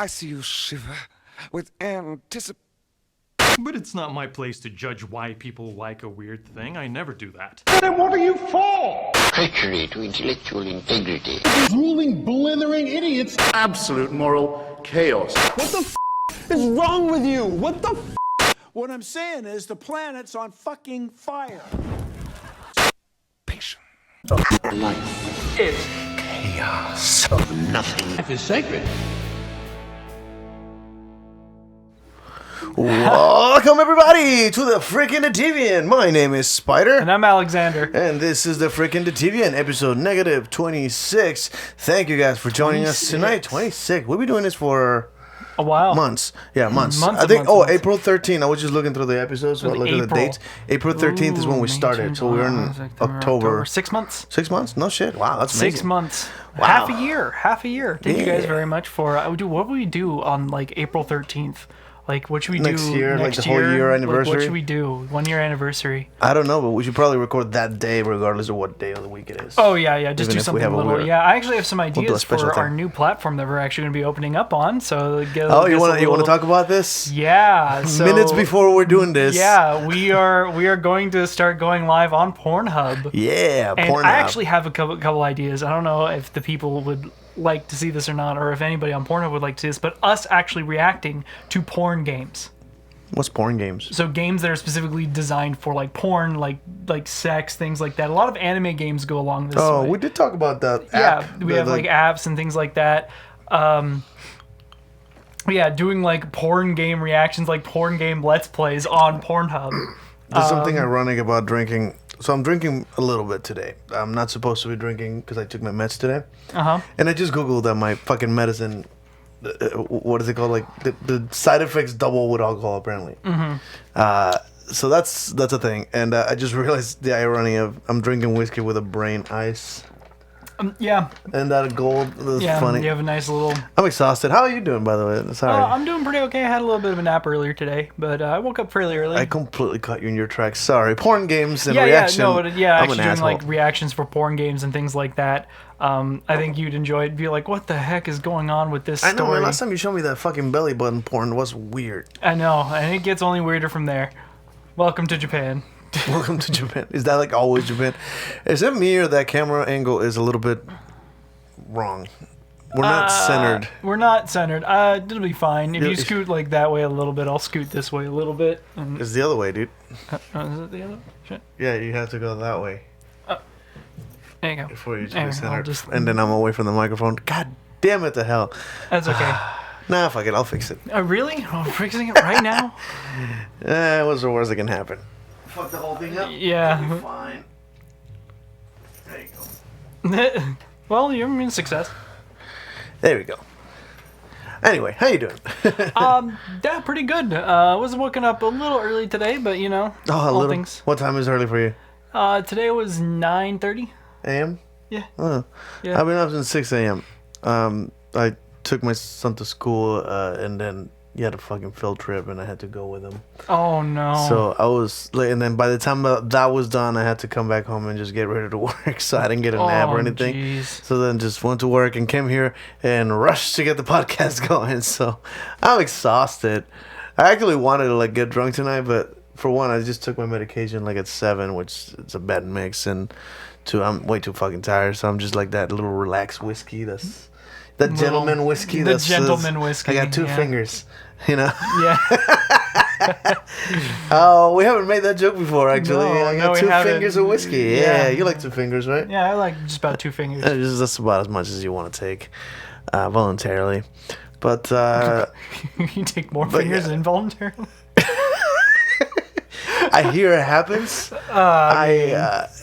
I see you shiver with anticipation. But it's not my place to judge why people like a weird thing. I never do that. Then what are you for? Treachery to intellectual integrity. Drooling, blithering idiots. Absolute moral chaos. What the is wrong with you? What the What I'm saying is the planet's on fucking fire. Patient. Life is chaos. Nothing. Life is sacred. Welcome everybody to the Frickin' Deviant. My name is Spider. And I'm Alexander. And this is the Frickin' Deviant, episode negative 26. Thank you guys for joining us tonight. 26. We'll be doing this for a while. Months. Yeah, months. Months I think, and months. April 13th. I was just looking through the episodes. Look at the dates. April 13th is when we started. So we're in October. 6 months. 6 months? No shit. Wow, that's amazing. 6 months. Wow. Half a year. Thank you guys very much for... what would we do on, like, April 13th? Like, what should we do next year? Like the whole year anniversary? Like, what should we do? 1 year anniversary. I don't know, but we should probably record that day regardless of what day of the week it is. Oh, yeah. Just Even do if something little. Yeah, I actually have some ideas for our thing. new platform that we're actually going to be opening up on. So you want to talk about this? Yeah. So, minutes before we're doing this. Yeah, we are going to start going live on Pornhub. Yeah, and Pornhub. I actually have a couple ideas. I don't know if the people would like to see this or not, or if anybody on Pornhub would like to see this, but us actually reacting to porn games. What's porn games? So games that are specifically designed for like porn, like sex, things like that. A lot of anime games go along this way. Oh, we did talk about that app. Yeah, we have like apps and things like that. Yeah, doing like porn game reactions, like porn game let's plays on Pornhub. There's something ironic about drinking. So I'm drinking a little bit today. I'm not supposed to be drinking because I took my meds today. And I just Googled that my fucking medicine... what is it called? Like the side effects double with alcohol, apparently. So that's a thing. And I just realized the irony of I'm drinking whiskey with a brain ice. Yeah. And that gold is funny. You have a nice little... I'm exhausted. How are you doing, by the way? Sorry. I'm doing pretty okay. I had a little bit of a nap earlier today, but I woke up fairly early. I completely caught you in your tracks. Sorry. Porn games and reaction. Actually doing like reactions for porn games and things like that. I think you'd enjoy it. Be like, what the heck is going on with this story? I know, man. Last time you showed me that fucking belly button porn was weird. I know, and it gets only weirder from there. Welcome to Japan. Welcome to Japan. Is that like always Japan? Is it me or that camera angle is a little bit wrong? We're not centered. We're not centered. It'll be fine. If you scoot like that way a little bit, I'll scoot this way a little bit. It's the other way, dude. Is it the other? Shit. Yeah, you have to go that way. There you go. Before you just centered. And then I'm away from the microphone. God damn it to hell. That's okay. Nah, fuck it. I'll fix it. Really? I'm fixing it right now? What's the worst that can happen? Fuck the whole thing up? Yeah. It'll be fine. There you go. Well, you're in success. There we go. Anyway, how you doing? Yeah, pretty good. I was woken up a little early today, but you know, all things. What time is early for you? Today was 9:30 a.m. Yeah. Yeah. I've been up since 6 a.m. I took my son to school, and then he had a fucking field trip, and I had to go with him. Oh no! So I was late, and then by the time that was done, I had to come back home and just get ready to work. So I didn't get a nap or anything. Geez. So then just went to work and came here and rushed to get the podcast going. So I'm exhausted. I actually wanted to like get drunk tonight, but for one, I just took my medication like at 7, which is a bad mix, and two, I'm way too fucking tired. So I'm just like that little relaxed whiskey. That's that gentleman whiskey. The gentleman whiskey. I got 2 fingers. You know. Yeah. Oh, we haven't made that joke before, actually. No, I got 2 fingers of whiskey. Yeah, you like 2 fingers, right? Yeah, I like just about 2 fingers. That's about as much as you want to take voluntarily. But you take more fingers involuntarily. I hear it happens.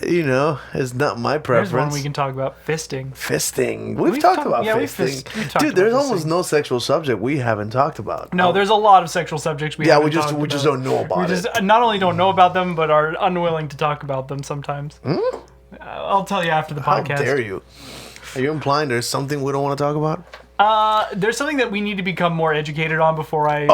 It's not my preference. There's one we can talk about. Fisting. We've talked about fisting. Dude, there's almost no sexual subject we haven't talked about. No, there's a lot of sexual subjects we haven't talked about. We just don't know about it. We just not only don't know about them, but are unwilling to talk about them sometimes. I'll tell you after the podcast. How dare you? Are you implying there's something we don't want to talk about? There's something that we need to become more educated on before I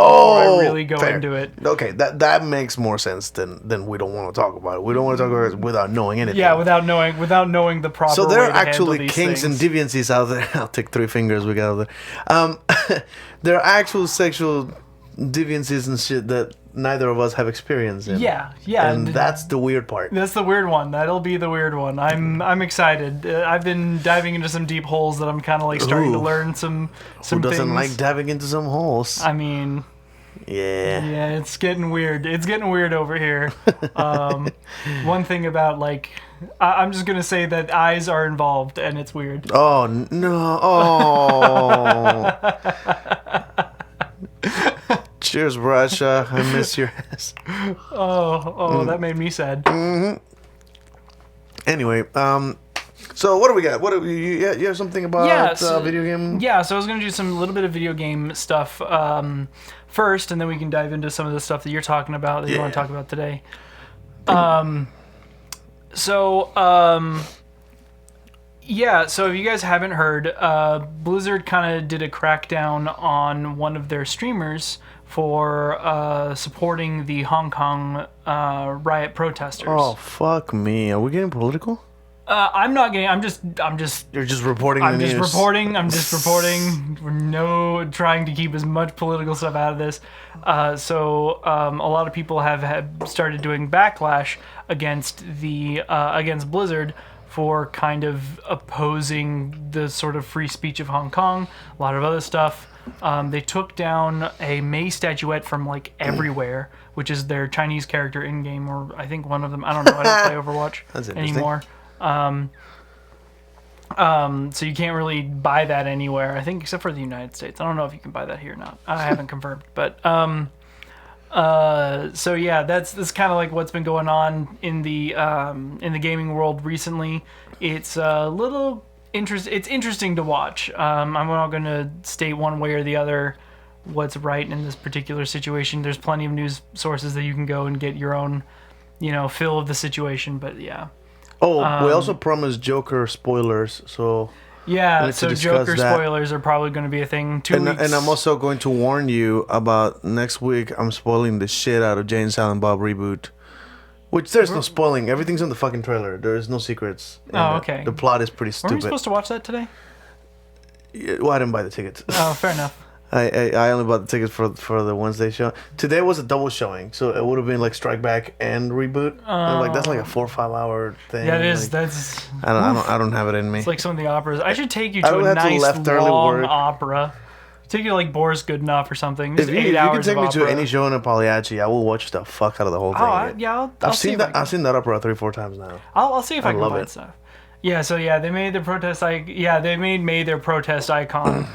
really go fair. into it. Okay, that makes more sense than we don't want to talk about it. We don't want to talk about it without knowing anything. Yeah, without knowing the proper. So there way are to handle actually these kinks things. and deviancies out there. I'll take 3 fingers. We got out there. There are actual sexual deviancies and shit that neither of us have experience in. Yeah. And that's the weird part. That's the weird one. That'll be the weird one. I'm excited. I've been diving into some deep holes that I'm kind of like starting to Ooh. learn some Who doesn't things. like diving into some holes? I mean, Yeah. it's getting weird. It's getting weird over here. One thing about like, I'm just gonna say that eyes are involved, and it's weird. Oh no! Oh. Cheers, Russia. I miss your ass. That made me sad. Anyway, so what do we got? What do you have something about video game? Yeah, so I was gonna do some little bit of video game stuff first, and then we can dive into some of the stuff that you're talking about that you want to talk about today. So if you guys haven't heard, Blizzard kind of did a crackdown on one of their streamers for supporting the Hong Kong riot protesters. Oh fuck me! Are we getting political? I'm not getting. I'm just. You're just reporting the I'm news. just reporting. We're trying to keep as much political stuff out of this. So a lot of people have started doing backlash against against Blizzard for kind of opposing the sort of free speech of Hong Kong. A lot of other stuff. They took down a Mei statuette from like everywhere, which is their Chinese character in game, or I think one of them. I don't know. I don't play Overwatch anymore. So you can't really buy that anywhere, I think, except for the United States. I don't know if you can buy that here or not. I haven't confirmed, but so yeah, that's kind of like what's been going on in the gaming world recently. It's a little it's interesting to watch. I'm not going to state one way or the other what's right in this particular situation. There's plenty of news sources that you can go and get your own, fill of the situation. But yeah. Oh, we also promised Joker spoilers, so yeah. let's So discuss Joker that. spoilers are probably going to be a thing. 2 weeks. And I'm also going to warn you about next week. I'm spoiling the shit out of Jane Silent Bob reboot. Which there's no spoiling. Everything's in the fucking trailer. There's no secrets. Oh, okay. The plot is pretty Weren't stupid. we supposed to watch that today? Yeah, well, I didn't buy the tickets. Oh, fair enough. I only bought the tickets for the Wednesday show. Today was a double showing, so it would have been like Strike Back and Reboot. And like that's like a 4 or 5 hour thing. Yeah, it is. Like, That's I don't have it in me. it's like some of the operas. I should take you I to would a have to nice left early long work. opera. Take you to like Boris Goodenough or something. Just If you 8 can hours take of me to opera. any show in a Pagliacci, I will watch the fuck out of the whole thing. I'll I've see seen if that. I I've seen that opera 3-4 times now. I'll see if I can love find it. stuff. Yeah, so yeah, they made their protest. They made May their protest icon,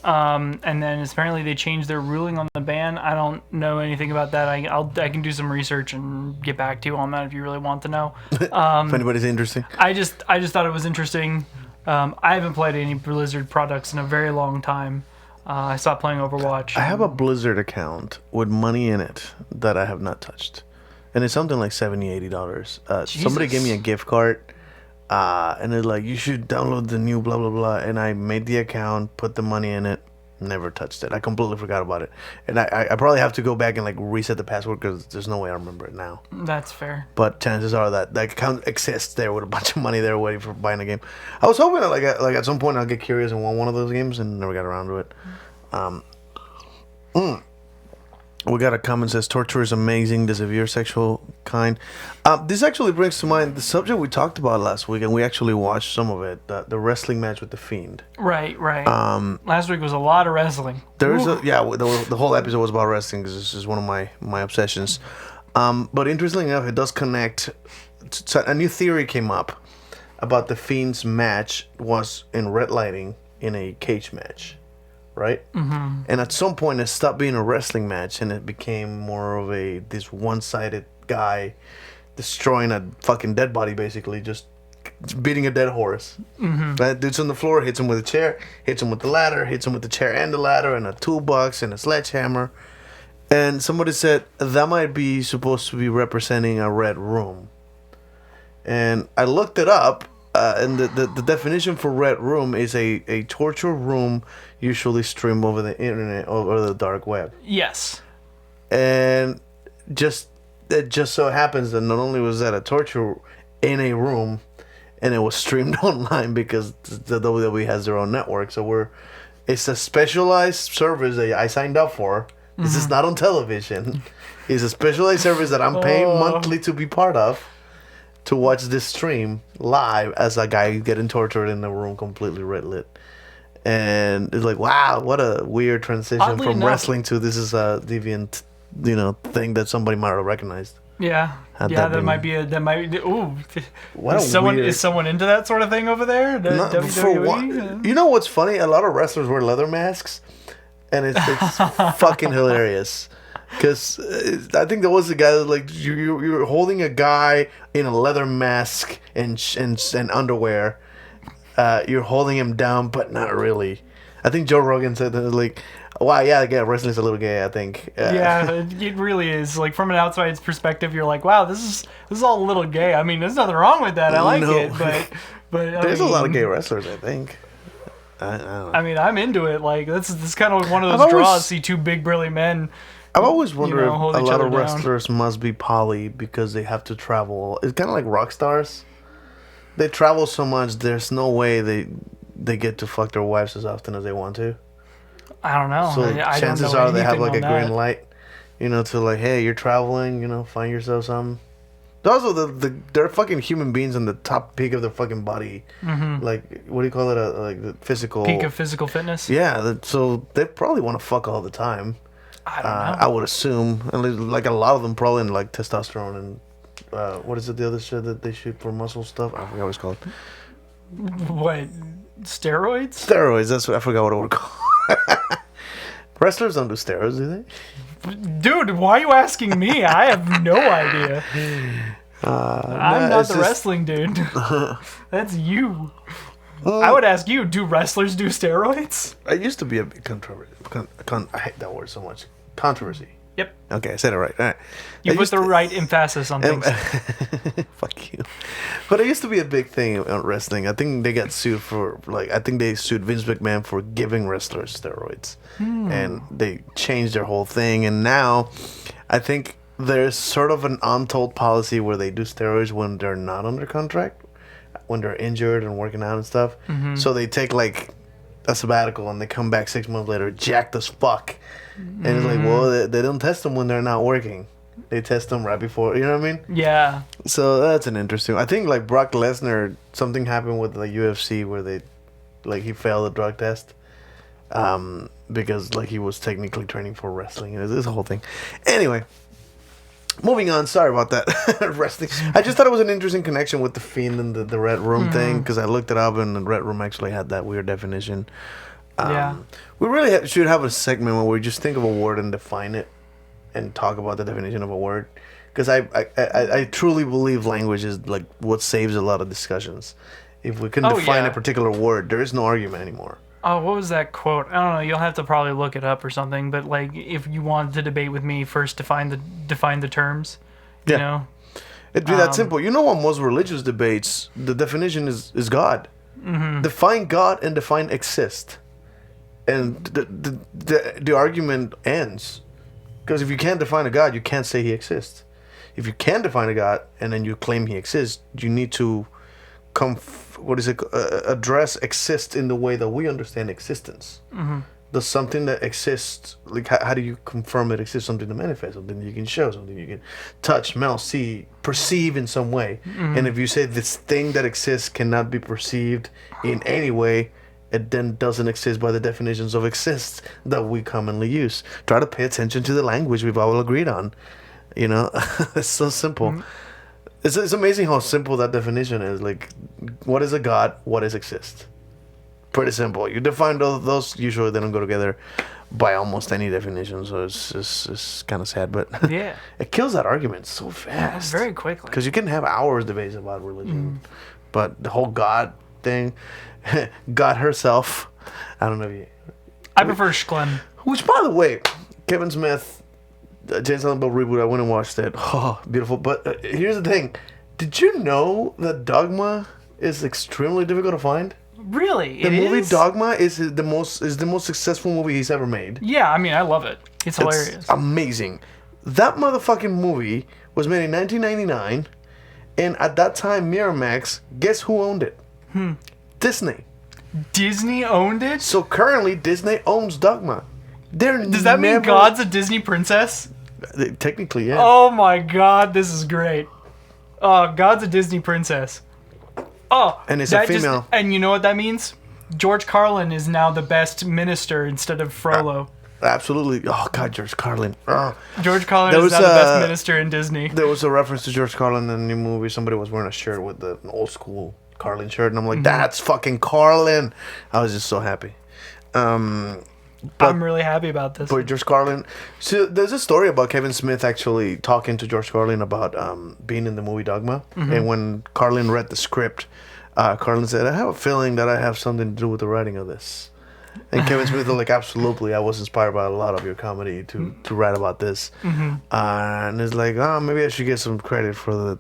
and then apparently they changed their ruling on the ban. I don't know anything about that. I can do some research and get back to you on that if you really want to know. If anybody's interesting. I just thought it was interesting. I haven't played any Blizzard products in a very long time. I stopped playing Overwatch. I have a Blizzard account with money in it that I have not touched, and it's something like $70-$80. Somebody gave me a gift card. And it's like, you should download the new blah blah blah, and I made the account, put the money in it, never touched it. I completely forgot about it, and I probably have to go back and like reset the password because there's no way I remember it now. That's fair. But chances are that that account exists there with a bunch of money there waiting for buying a game. I was hoping that like at some point I'll get curious and want one of those games, and never got around to it. We got a comment says torture is amazing, the severe sexual kind. This actually brings to mind the subject we talked about last week, and we actually watched some of it. The wrestling match with the Fiend. Right. Last week was a lot of wrestling. There is the whole episode was about wrestling because this is one of my obsessions. But interestingly enough, it does connect. So a new theory came up about the Fiend's match was in red lighting in a cage match. Right? Mm-hmm. And at some point it stopped being a wrestling match and it became more of this one-sided guy destroying a fucking dead body, basically just beating a dead horse. Mm-hmm. That dude's on the floor, hits him with a chair, hits him with the ladder, hits him with the chair and the ladder, and a toolbox and a sledgehammer. And somebody said that might be supposed to be representing a red room. And I looked it up. and the definition for red room is a torture room, usually streamed over the internet or the dark web. Yes. And it just so happens that not only was that a torture in a room, and it was streamed online because the WWE has their own network. So it's a specialized service that I signed up for. This is not on television. It's a specialized service that I'm paying monthly to be part of, to watch this stream live as a guy getting tortured in a room completely red lit. And it's like, wow, what a weird transition Oddly from enough, wrestling to this is a deviant, thing that somebody might have recognized. Yeah. Had Yeah, that that been- might be ooh. What is a someone weird- is someone into that sort of thing over there? Not- for WWE? what, you know what's funny? A lot of wrestlers wear leather masks, and it's fucking hilarious. Because I think there was a guy that, like, you're holding a guy in a leather mask and underwear. You're holding him down, but not really. I think Joe Rogan said that, like, wow, yeah, wrestling's a little gay, I think. Yeah, it really is. Like, from an outside's perspective, you're like, wow, this is all a little gay. I mean, there's nothing wrong with that. I like No. it, but There's a lot of gay wrestlers, I think. I don't know. I mean, I'm into it. Like, this kind of one of I've those always- draws. See two big burly men. I've always wondered hold if a each lot other of down. wrestlers must be poly because they have to travel. It's kind of like rock stars. They travel so much, there's no way they get to fuck their wives as often as they want to. I don't know. So I chances don't know are they have anything like a on green that. light, to like, hey, you're traveling, find yourself something. Also, they're fucking human beings on the top peak of their fucking body. Mm-hmm. Like, what do you call it? Like the physical Peak of physical fitness. Yeah, so they probably want to fuck all the time. I don't know. I would assume, and like a lot of them probably in like testosterone and what is it? The other shit that they shoot for muscle stuff. I forgot what it's called. What? Steroids? Steroids. That's what I forgot what it would call. Wrestlers don't do steroids, do they? Dude, why are you asking me? I have no idea. I'm not it's the just- wrestling dude. That's you. I would ask you, do wrestlers do steroids? I used to be a big controversy. I hate that word so much. Controversy. Yep. Okay, I said it right. All right. You I put used the to- right emphasis on things. Fuck you. But it used to be a big thing on wrestling. I think they got sued for, I think they sued Vince McMahon for giving wrestlers steroids. And they changed their whole thing. And now I think there's sort of an untold policy where they do steroids when they're not under contract, when they're injured and working out and stuff. So they take like a sabbatical and they come back 6 months later jacked as fuck. And it's like, well, they don't test them when they're not working. They test them right before, you know what I mean? Yeah. So that's an interesting. I think like Brock Lesnar, something happened with the UFC where he failed the drug test, because like he was technically training for wrestling and this whole thing. Anyway, moving on. Sorry about that. Wrestling. I just thought it was an interesting connection with the Fiend and the Red Room thing because I looked it up and the Red Room actually had that weird definition. Yeah. We really should have a segment where we just think of a word and define it and talk about the definition of a word. Because I truly believe language is like what saves a lot of discussions. If we can define yeah. a particular word, there is no argument anymore. Oh, what was that quote? I don't know. You'll have to probably look it up or something. But like, if you wanted to debate with me, first define the terms. You Yeah. know. It'd be that simple. You know, on most religious debates, the definition is God. Mm-hmm. Define God and define exist. And the argument ends. Because if you can't define a God, you can't say he exists. If you can define a God and then you claim he exists, you need to address exist in the way that we understand existence. Mm-hmm. Does something that exists, like how do you confirm it exists? Something to manifest, something you can show, something you can touch, smell, see, perceive in some way. Mm-hmm. And if you say this thing that exists cannot be perceived in any way, it then doesn't exist by the definitions of exist that we commonly use. Try to pay attention to the language we've all agreed on. You know, it's so simple. Mm-hmm. It's amazing how simple that definition is. Like, what is a God? What is exist? Pretty simple. You define those usually they don't go together by almost any definition. So it's kind of sad, but Yeah. it kills that argument so fast. Very quickly. Because you can have hours debates about religion, but the whole God thing, God herself, I don't know if you. I prefer Shklem. Which, by the way, Kevin Smith, Jane Silent Bob reboot, I went and watched it. Oh, beautiful. But here's the thing. Did you know that Dogma is extremely difficult to find. Really? The movie is? Dogma is the most successful movie he's ever made. Yeah, I mean, I love it. It's hilarious. It's amazing. That motherfucking movie was made in 1999, and at that time, Miramax, guess who owned it? Disney. Disney owned it? So currently, Disney owns Dogma. Does that mean God's a Disney princess? Technically, yeah. Oh my god, this is great. Oh, God's a Disney princess. Oh, And it's a that female. And you know what that means? George Carlin is now the best minister instead of Frollo. Absolutely. Oh, God, George Carlin. Oh. George Carlin There is was now the best a- minister in Disney. There was a reference to George Carlin in the new movie. Somebody was wearing a shirt with an old school Carlin shirt, and I'm like, that's fucking Carlin. I was just so happy. I'm really happy about this. But George Carlin. So there's a story about Kevin Smith actually talking to George Carlin about being in the movie Dogma. And when Carlin read the script, Carlin said, I have a feeling that I have something to do with the writing of this. And Kevin Smith was like, absolutely, I was inspired by a lot of your comedy to write about this. And it's like, oh, maybe I should get some credit for the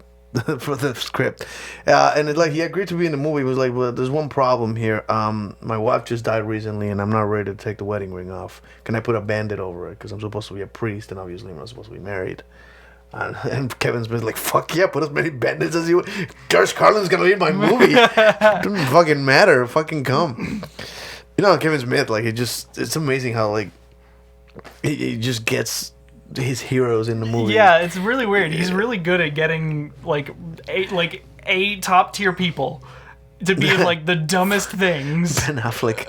for the script. And it's like, he agreed to be in the movie. He was like, well, there's one problem here. My wife just died recently, and I'm not ready to take the wedding ring off. Can I put a band-aid over it? Because I'm supposed to be a priest, and obviously I'm not supposed to be married. And Kevin Smith's like, fuck yeah, put as many band-aids as you want. George Carlin's gonna lead my movie. Doesn't fucking matter. Fucking come. You know, Kevin Smith, like, it's amazing how, like, he just gets his heroes in the movie. Yeah, it's really weird. He's really good at getting like a top tier people to be in like the dumbest things. Ben Affleck.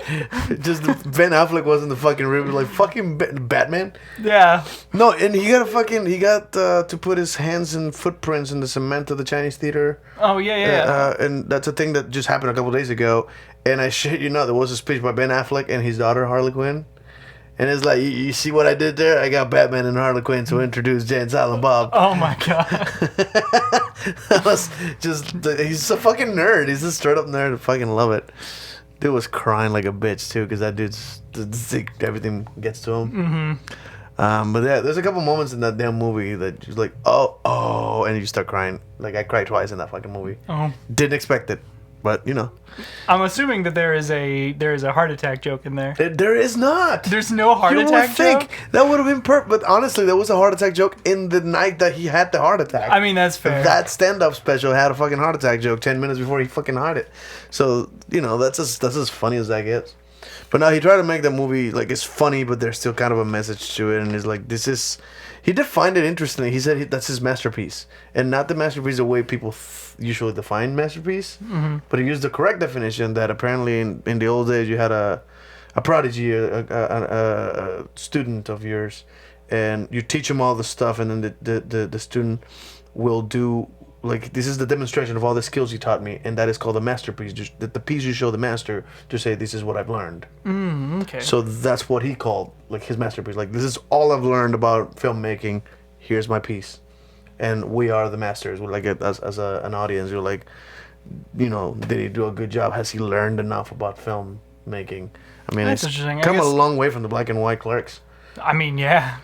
Ben Affleck wasn't the fucking review, like, fucking Batman. Yeah. No, and he got to put his hands and footprints in the cement of the Chinese theater. Oh yeah. And that's a thing that just happened a couple days ago. And I shit you not, there was a speech by Ben Affleck and his daughter Harley Quinn. And it's like, you see what I did there? I got Batman and Harley Quinn to introduce Jay and Silent Bob. Oh my god. That was just, he's a fucking nerd. He's a straight up nerd. I fucking love it. Dude was crying like a bitch too, because that dude's, everything gets to him. But yeah, there's a couple moments in that damn movie that you're like, oh, and you start crying. Like, I cried twice in that fucking movie. Oh. Didn't expect it, but you know. I'm assuming that there is a heart attack joke in there. There is not. There's no heart You attack would think joke? that would have been perfect, but honestly, there was a heart attack joke in the night that he had the heart attack. I mean, that's fair. That stand-up special had a fucking heart attack joke 10 minutes before he fucking had it. So, you know, that's as funny as that gets. But now he tried to make the movie, like, it's funny, but there's still kind of a message to it. And he's like, he defined it interestingly. He said that's his masterpiece. And not the masterpiece the way people usually define masterpiece. But he used the correct definition that apparently in the old days you had a prodigy, a student of yours, and you teach him all the stuff, and then the student will do, like, this is the demonstration of all the skills you taught me, and that is called a masterpiece. Just the piece you show the master to say, this is what I've learned. Okay. So that's what he called, like, his masterpiece. Like, this is all I've learned about filmmaking. Here's my piece. And we are the masters. We're like, as an audience, you're like, you know, did he do a good job? Has he learned enough about filmmaking? I mean, That's it's interesting. I come a guess- long way from the black and white Clerks. I mean, yeah.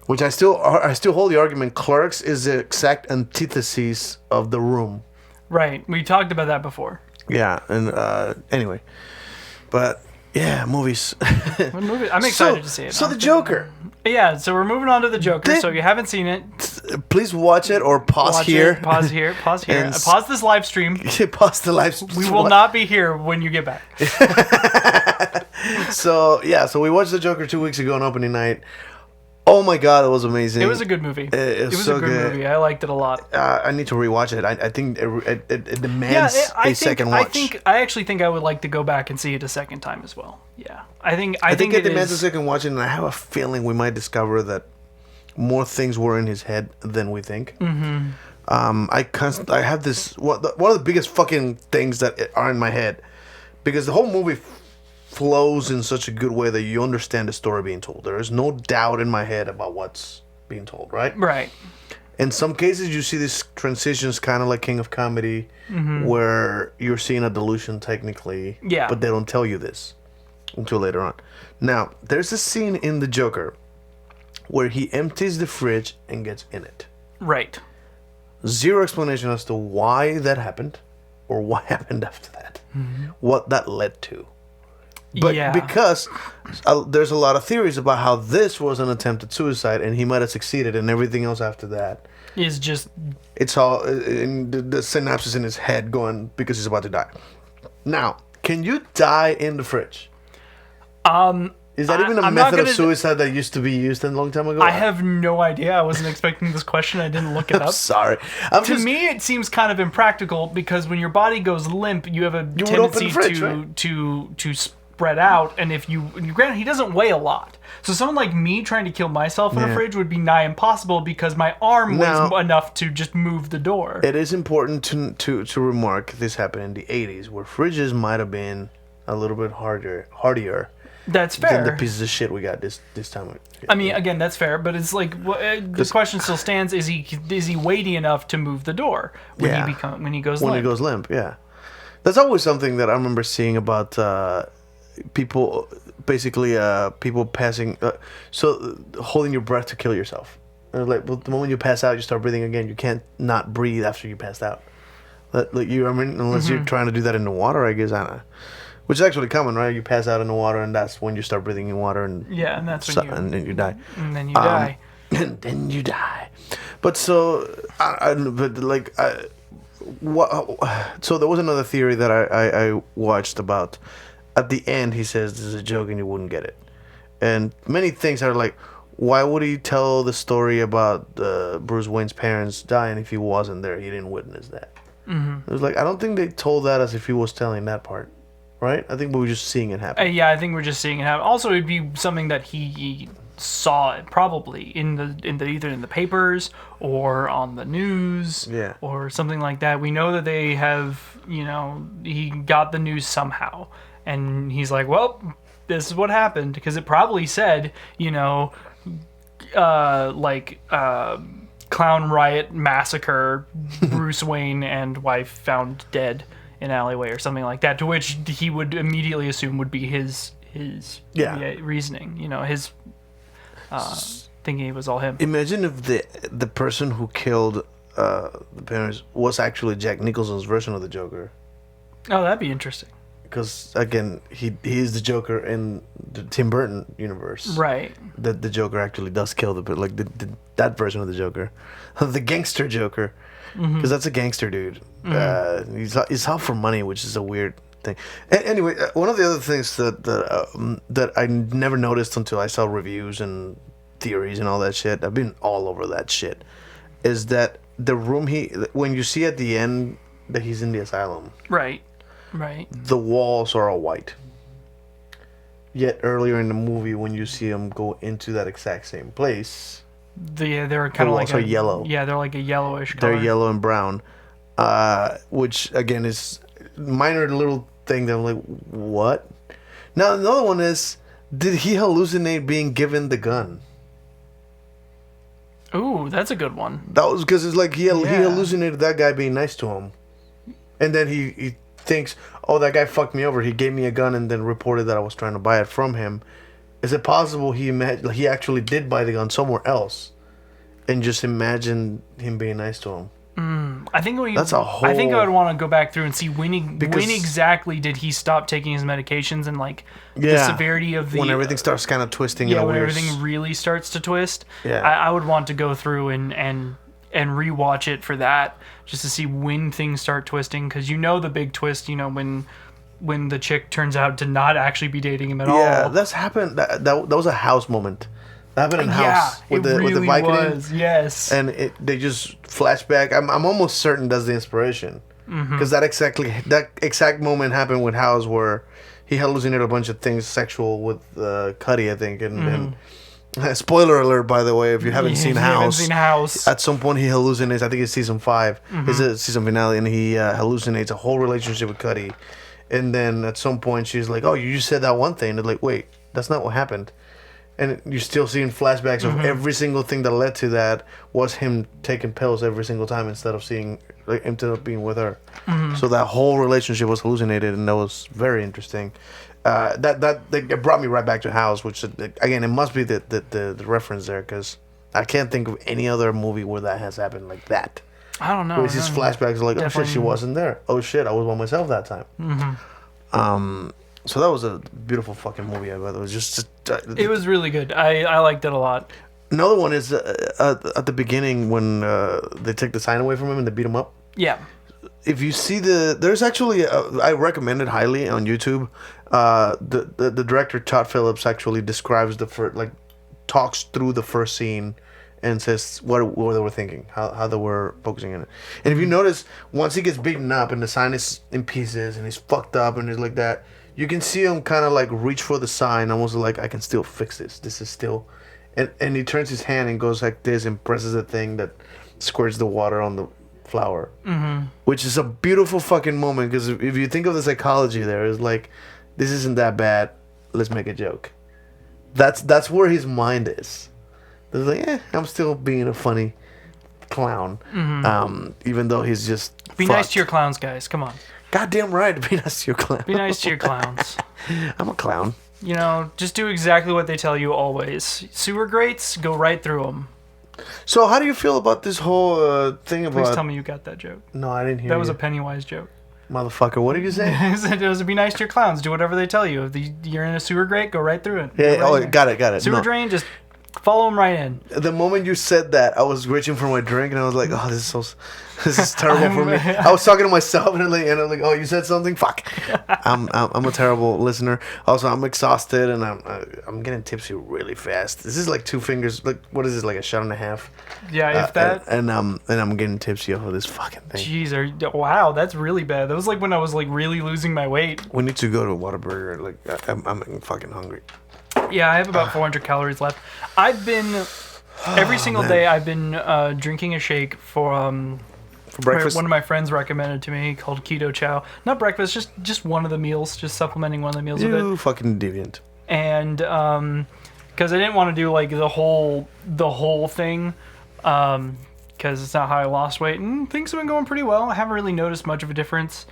Which I still hold the argument. Clerks is the exact antithesis of The Room. Right. We talked about that before. Yeah, and anyway, but yeah, movies. What movie? I'm excited to see it. So the Joker. Yeah, so we're moving on to the Joker. So if you haven't seen it, Please watch it or pause watch here. it. Pause here. Pause here. And Pause this live stream. Pause the live. We will not be here when you get back. So yeah, so we watched the Joker 2 weeks ago on opening night. Oh my god, it was amazing. It was a good movie. It was was so a good good. movie. I liked it a lot. I need to rewatch it. I think it demands second watch. I actually think I would like to go back and see it a second time as well. Yeah, I think it demands a is. second watch, and I have a feeling we might discover that more things were in his head than we think. Mm-hmm. I have this one of the biggest fucking things that are in my head, because the whole movie flows in such a good way that you understand the story being told. There is no doubt in my head about what's being told, right? Right. In some cases, you see these transitions kind of like King of Comedy, where you're seeing a delusion technically, Yeah. but they don't tell you this until later on. Now, there's a scene in The Joker where he empties the fridge and gets in it. Right. Zero explanation as to why that happened. or what happened after that, what that led to. But Yeah. because there's a lot of theories about how this was an attempted suicide and he might have succeeded, and everything else after that, Is just it's all in the synapses in his head going because he's about to die. Now, can you die in the fridge? Is that even a I'm not method of gonna- suicide that used to be used a long time ago? I have no idea. I wasn't expecting this question. I didn't look it I'm up. sorry. To me, it seems kind of impractical because when your body goes limp, you have a would open tendency the fridge, to right? to spread out. And if you granted, he doesn't weigh a lot, so someone like me trying to kill myself in a Yeah. fridge would be nigh impossible because my arm Now- weighs enough to just move the door. It is important to remark this happened in the 80s, where fridges might have been a little bit hardier That's than the fair. pieces of shit we got this time. I mean, again, that's fair, but it's like the question still stands: is he weighty enough to move the door when Yeah. when he goes When limp? it goes limp, yeah. That's always something that I remember seeing about people, basically people passing, holding your breath to kill yourself. Like, well, the moment you pass out, you start breathing again. You can't not breathe after you passed out. Like you, I mean, unless you're trying to do that in the water, I guess. I don't know. Which is actually common, right? You pass out in the water, and that's when you start breathing in water, and Yeah, and that's when and then you die. and then you die. And then you die. But so, so there was another theory that I watched about. At the end, he says this is a joke, and you wouldn't get it. And many things are like, why would he tell the story about Bruce Wayne's parents dying if he wasn't there? He didn't witness that. It was like, I don't think they told that as if he was telling that part. Right? I think we were just seeing it happen. Yeah, I think we're just seeing it happen. Also, it'd be something that he saw probably in the either in the papers or on the news, Yeah. or something like that. We know that they have, he got the news somehow, and he's like, well, this is what happened, because it probably said, clown riot massacre, Bruce Wayne and wife found dead in alleyway or something like that, to which he would immediately assume would be his reasoning, his thinking it was all him. Imagine if the person who killed the parents was actually Jack Nicholson's version of the Joker. Oh, that'd be interesting. Because again, he is the Joker in the Tim Burton universe. Right. The Joker actually does kill that version of the Joker, the gangster Joker, because that's a gangster dude. He's out for money, which is a weird thing. Anyway, one of the other things that I never noticed until I saw reviews and theories and all that shit. I've been all over that shit. Is that the room when you see at the end that he's in the asylum? Right. The walls are all white. Yet earlier in the movie, when you see him go into that exact same place, They're kind of walls like are yellow. Yeah, they're like a yellowish color. they're yellow and brown, which again is minor little thing that I'm like, what? Now another one is, did he hallucinate being given the gun? Ooh, that's a good one. That was because it's like he hallucinated that guy being nice to him, and then he thinks, oh, that guy fucked me over. He gave me a gun and then reported that I was trying to buy it from him. Is it possible he actually did buy the gun somewhere else, and just imagined him being nice to him? I think That's a whole. I think I would want to go back through and see when Because- exactly did he stop taking his medications, and like the Yeah. severity of the when everything starts kind of twisting. yeah, in a when weird everything really starts to twist. Yeah. I would want to go through and rewatch it for that, just to see when things start twisting, because the big twist, when the chick turns out to not actually be dating him at all. Yeah, that's happened. That was a House moment. That happened in House with the Vicodin. was. Yes. And they just flash back. I'm almost certain that's the inspiration, because that exact moment happened with House, where he hallucinated a bunch of things sexual with Cuddy, I think, and spoiler alert, by the way, if you haven't seen House. At some point he hallucinates. I think it's season 5. It's a season finale, and he hallucinates a whole relationship with Cuddy, and then at some point she's like, "Oh, you just said that one thing." And they're like, "Wait, that's not what happened." And you're still seeing flashbacks of every single thing that led to that was him taking pills every single time instead of ended up being with her. So that whole relationship was hallucinated, and that was very interesting. It brought me right back to House, which again, it must be the reference there, because I can't think of any other movie where that has happened like that. I don't know. It's just flashbacks like, oh shit, she wasn't there. Oh shit, I was by myself that time. So that was a beautiful fucking movie. I bet it was just. It was really good. I liked it a lot. Another one is at the beginning when they take the sign away from him and they beat him up. Yeah. If you see there's actually I recommend it highly on YouTube. The director Todd Phillips actually describes talks through the first scene and says what they were thinking, how they were focusing on it. And if you notice, once he gets beaten up and the sign is in pieces and he's fucked up and he's like that, you can see him kind of like reach for the sign, almost like I can still fix this. This is still, and he turns his hand and goes like this and presses the thing that squirts the water on the flower, which is a beautiful fucking moment because if you think of the psychology there, it's like this isn't that bad. Let's make a joke. That's where his mind is. It's like, I'm still being a funny clown, even though he's just. Be nice to your clowns, guys. Come on. Goddamn right, be nice to your clown. Be nice to your clowns. I'm a clown. You know, just do exactly what they tell you always. Sewer grates, go right through them. So, how do you feel about this whole thing about? Please tell me you got that joke. No, I didn't hear. That was a Pennywise joke. Motherfucker, what did you say? It was be nice to your clowns. Do whatever they tell you. If you're in a sewer grate, go right through it. Yeah. Right Oh, got it. Sewer drain, just follow them right in. The moment you said that, I was reaching for my drink and I was like, "Oh, this is terrible for me." I was talking to myself and I'm like, "Oh, you said something? Fuck." I'm a terrible listener. Also, I'm exhausted and I'm getting tipsy really fast. This is like 2 fingers. Like, what is this? Like a shot and a half? Yeah, if that. And I'm getting tipsy off of this fucking thing. Jeez, wow, that's really bad. That was like when I was like really losing my weight. We need to go to Whataburger. Like, I'm fucking hungry. Yeah, I have about 400 calories left. I've been every single day. I've been drinking a shake for breakfast. One of my friends recommended to me called Keto Chow. Not breakfast, just one of the meals, just supplementing one of the meals with it. You fucking deviant. And because I didn't want to do like the whole thing, because it's not how I lost weight, and things have been going pretty well. I haven't really noticed much of a difference.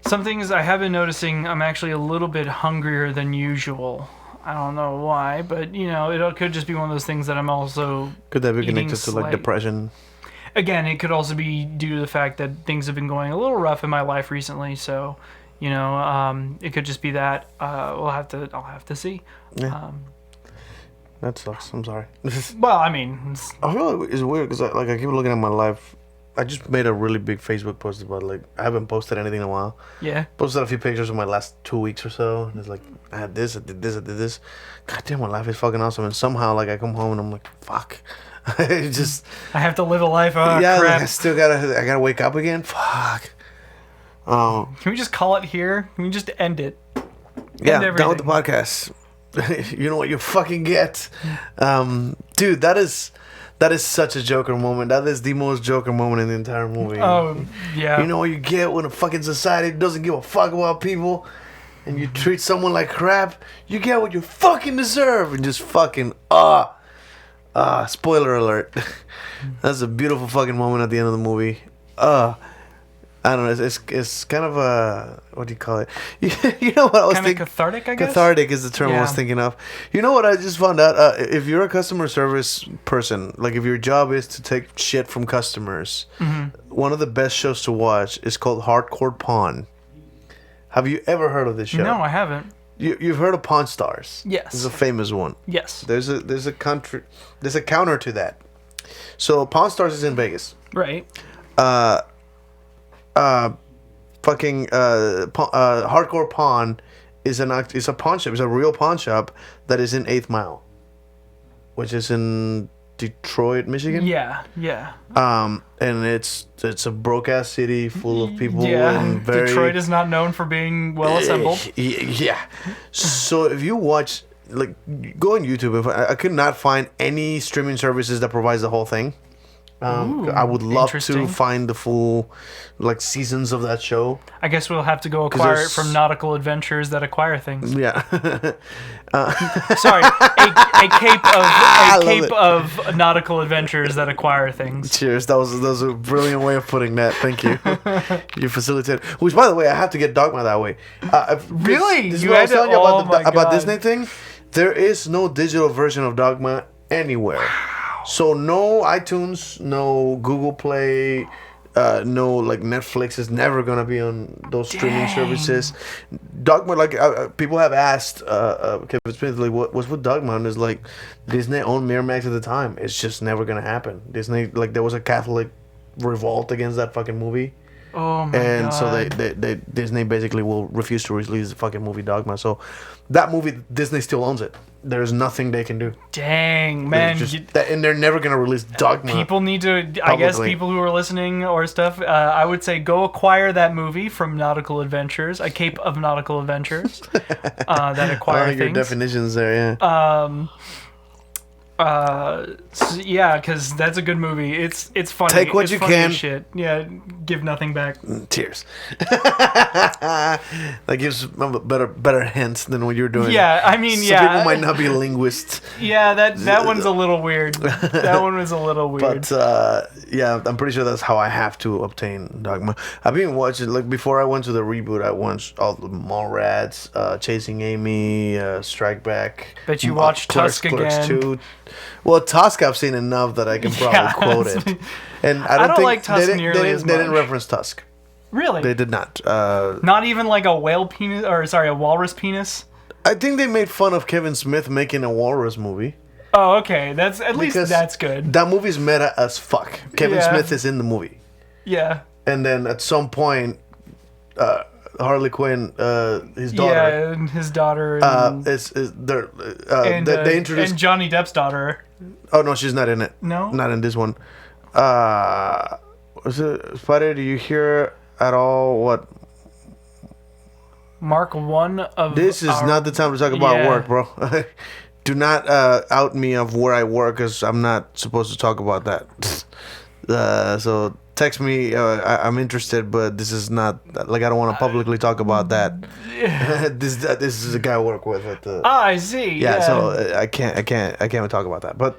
Some things I have been noticing, I'm actually a little bit hungrier than usual. I don't know why, but you know, it could just be one of those things that I'm also. Could that be connected to like depression? Again, it could also be due to the fact that things have been going a little rough in my life recently. So, you know, it could just be that. I'll have to see. Yeah. That sucks. I'm sorry. Well, I mean, I feel like it's weird because I keep looking at my life. I just made a really big Facebook post about like I haven't posted anything in a while. Yeah. Posted a few pictures of my last 2 weeks or so, and it's like I had this, I did this, I did this. God damn, my life is fucking awesome. And somehow like I come home and I'm like, fuck. I have to live a life. Oh, yeah, crap. Like I gotta wake up again. Fuck. Can we just call it here? Can we just end it? Yeah, down with the podcast. You know what you fucking get, dude. That is such a Joker moment. That is the most Joker moment in the entire movie. Oh yeah. You know what you get when a fucking society doesn't give a fuck about people, and you treat someone like crap. You get what you fucking deserve, and just fucking spoiler alert. That's a beautiful fucking moment at the end of the movie. I don't know. It's kind of a, what do you call it? You know what I was thinking? Cathartic, I guess. Cathartic is the term I was thinking of. You know what I just found out? If you're a customer service person, like if your job is to take shit from customers, one of the best shows to watch is called Hardcore Pawn. Have you ever heard of this show? No, I haven't. You've heard of Pawn Stars? Yes. It's a famous one. Yes. There's a counter to that. So Pawn Stars is in Vegas. Right. Hardcore Pawn is a pawn shop. It's a real pawn shop that is in 8th Mile, which is in Detroit, Michigan. Yeah. And it's a broke ass city full of people. Yeah. And Detroit is not known for being well assembled. Yeah. So if you watch, like, go on YouTube. I could not find any streaming services that provides the whole thing. I would love to find the full like seasons of that show. I guess we'll have to go acquire it from Nautical Adventures that acquire things. Yeah. Sorry, a cape of Nautical Adventures that acquire things. Cheers. That was a brilliant way of putting that. Thank you. You facilitated. Which, by the way, I have to get Dogma that way. Really? This is what I was telling you about Disney thing. There is no digital version of Dogma anywhere. So no iTunes, no Google Play, no like Netflix is never gonna be on those streaming services. Dogma, like people have asked Kevin Smith, like what's with Dogma, and it's like Disney owned Miramax at the time. It's just never gonna happen. Disney, like there was a Catholic revolt against that fucking movie. Oh my And god. so they Disney basically will refuse to release the fucking movie Dogma. So that movie Disney still owns it. There's nothing they can do. Dang, man. And they're never gonna release Dogma. People need to, I guess, publicly. people who are listening or stuff, I would say go acquire that movie from Nautical Adventures, A Cape of Nautical Adventures, that acquire your things. definitions there, yeah. So, yeah, because that's a good movie. It's funny. Take what it's you funny can. as shit. Yeah, give nothing back. Tears. That gives better hints than what you're doing. Yeah, I mean, Some yeah. people might not be linguists, Yeah, that one's a little weird. That one was a little weird. but yeah, I'm pretty sure that's how I have to obtain Dogma. I've been watching, like before I went to the reboot, I watched all the Mallrats, Chasing Amy, Strike Back. Bet you watched Tusk again. 2. Well, Tusk I've seen enough that I can probably Yeah, quote that's- it. And I don't, don't think like Tusk they nearly as they didn't much. reference Tusk. Really? They did not. Not even like a whale penis, or sorry, a walrus penis? I think they made fun of Kevin Smith making a walrus movie. Oh, okay. That's at least Because that's good. That movie's meta as fuck. Kevin Yeah. Smith is in the movie. Yeah. And then at some point, Harley Quinn, his Yeah, daughter, and his daughter and, they introduced. and Johnny Depp's daughter. Oh no, she's not in it. No? Not in this one. Was it Spider? Do you hear at all what? Mark 1 of This is our- not the time to talk about Yeah. work, bro. Do not out me of where I work, because I'm not supposed to talk about that. So text me. I'm interested, but this is not like I don't want to publicly talk about that. This is a guy I work with at the. I see. Yeah, so I can't talk about that. But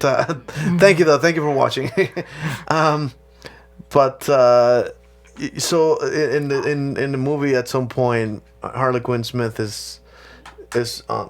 thank you though. Thank you for watching. So in the movie, at some point, Harley Quinn Smith is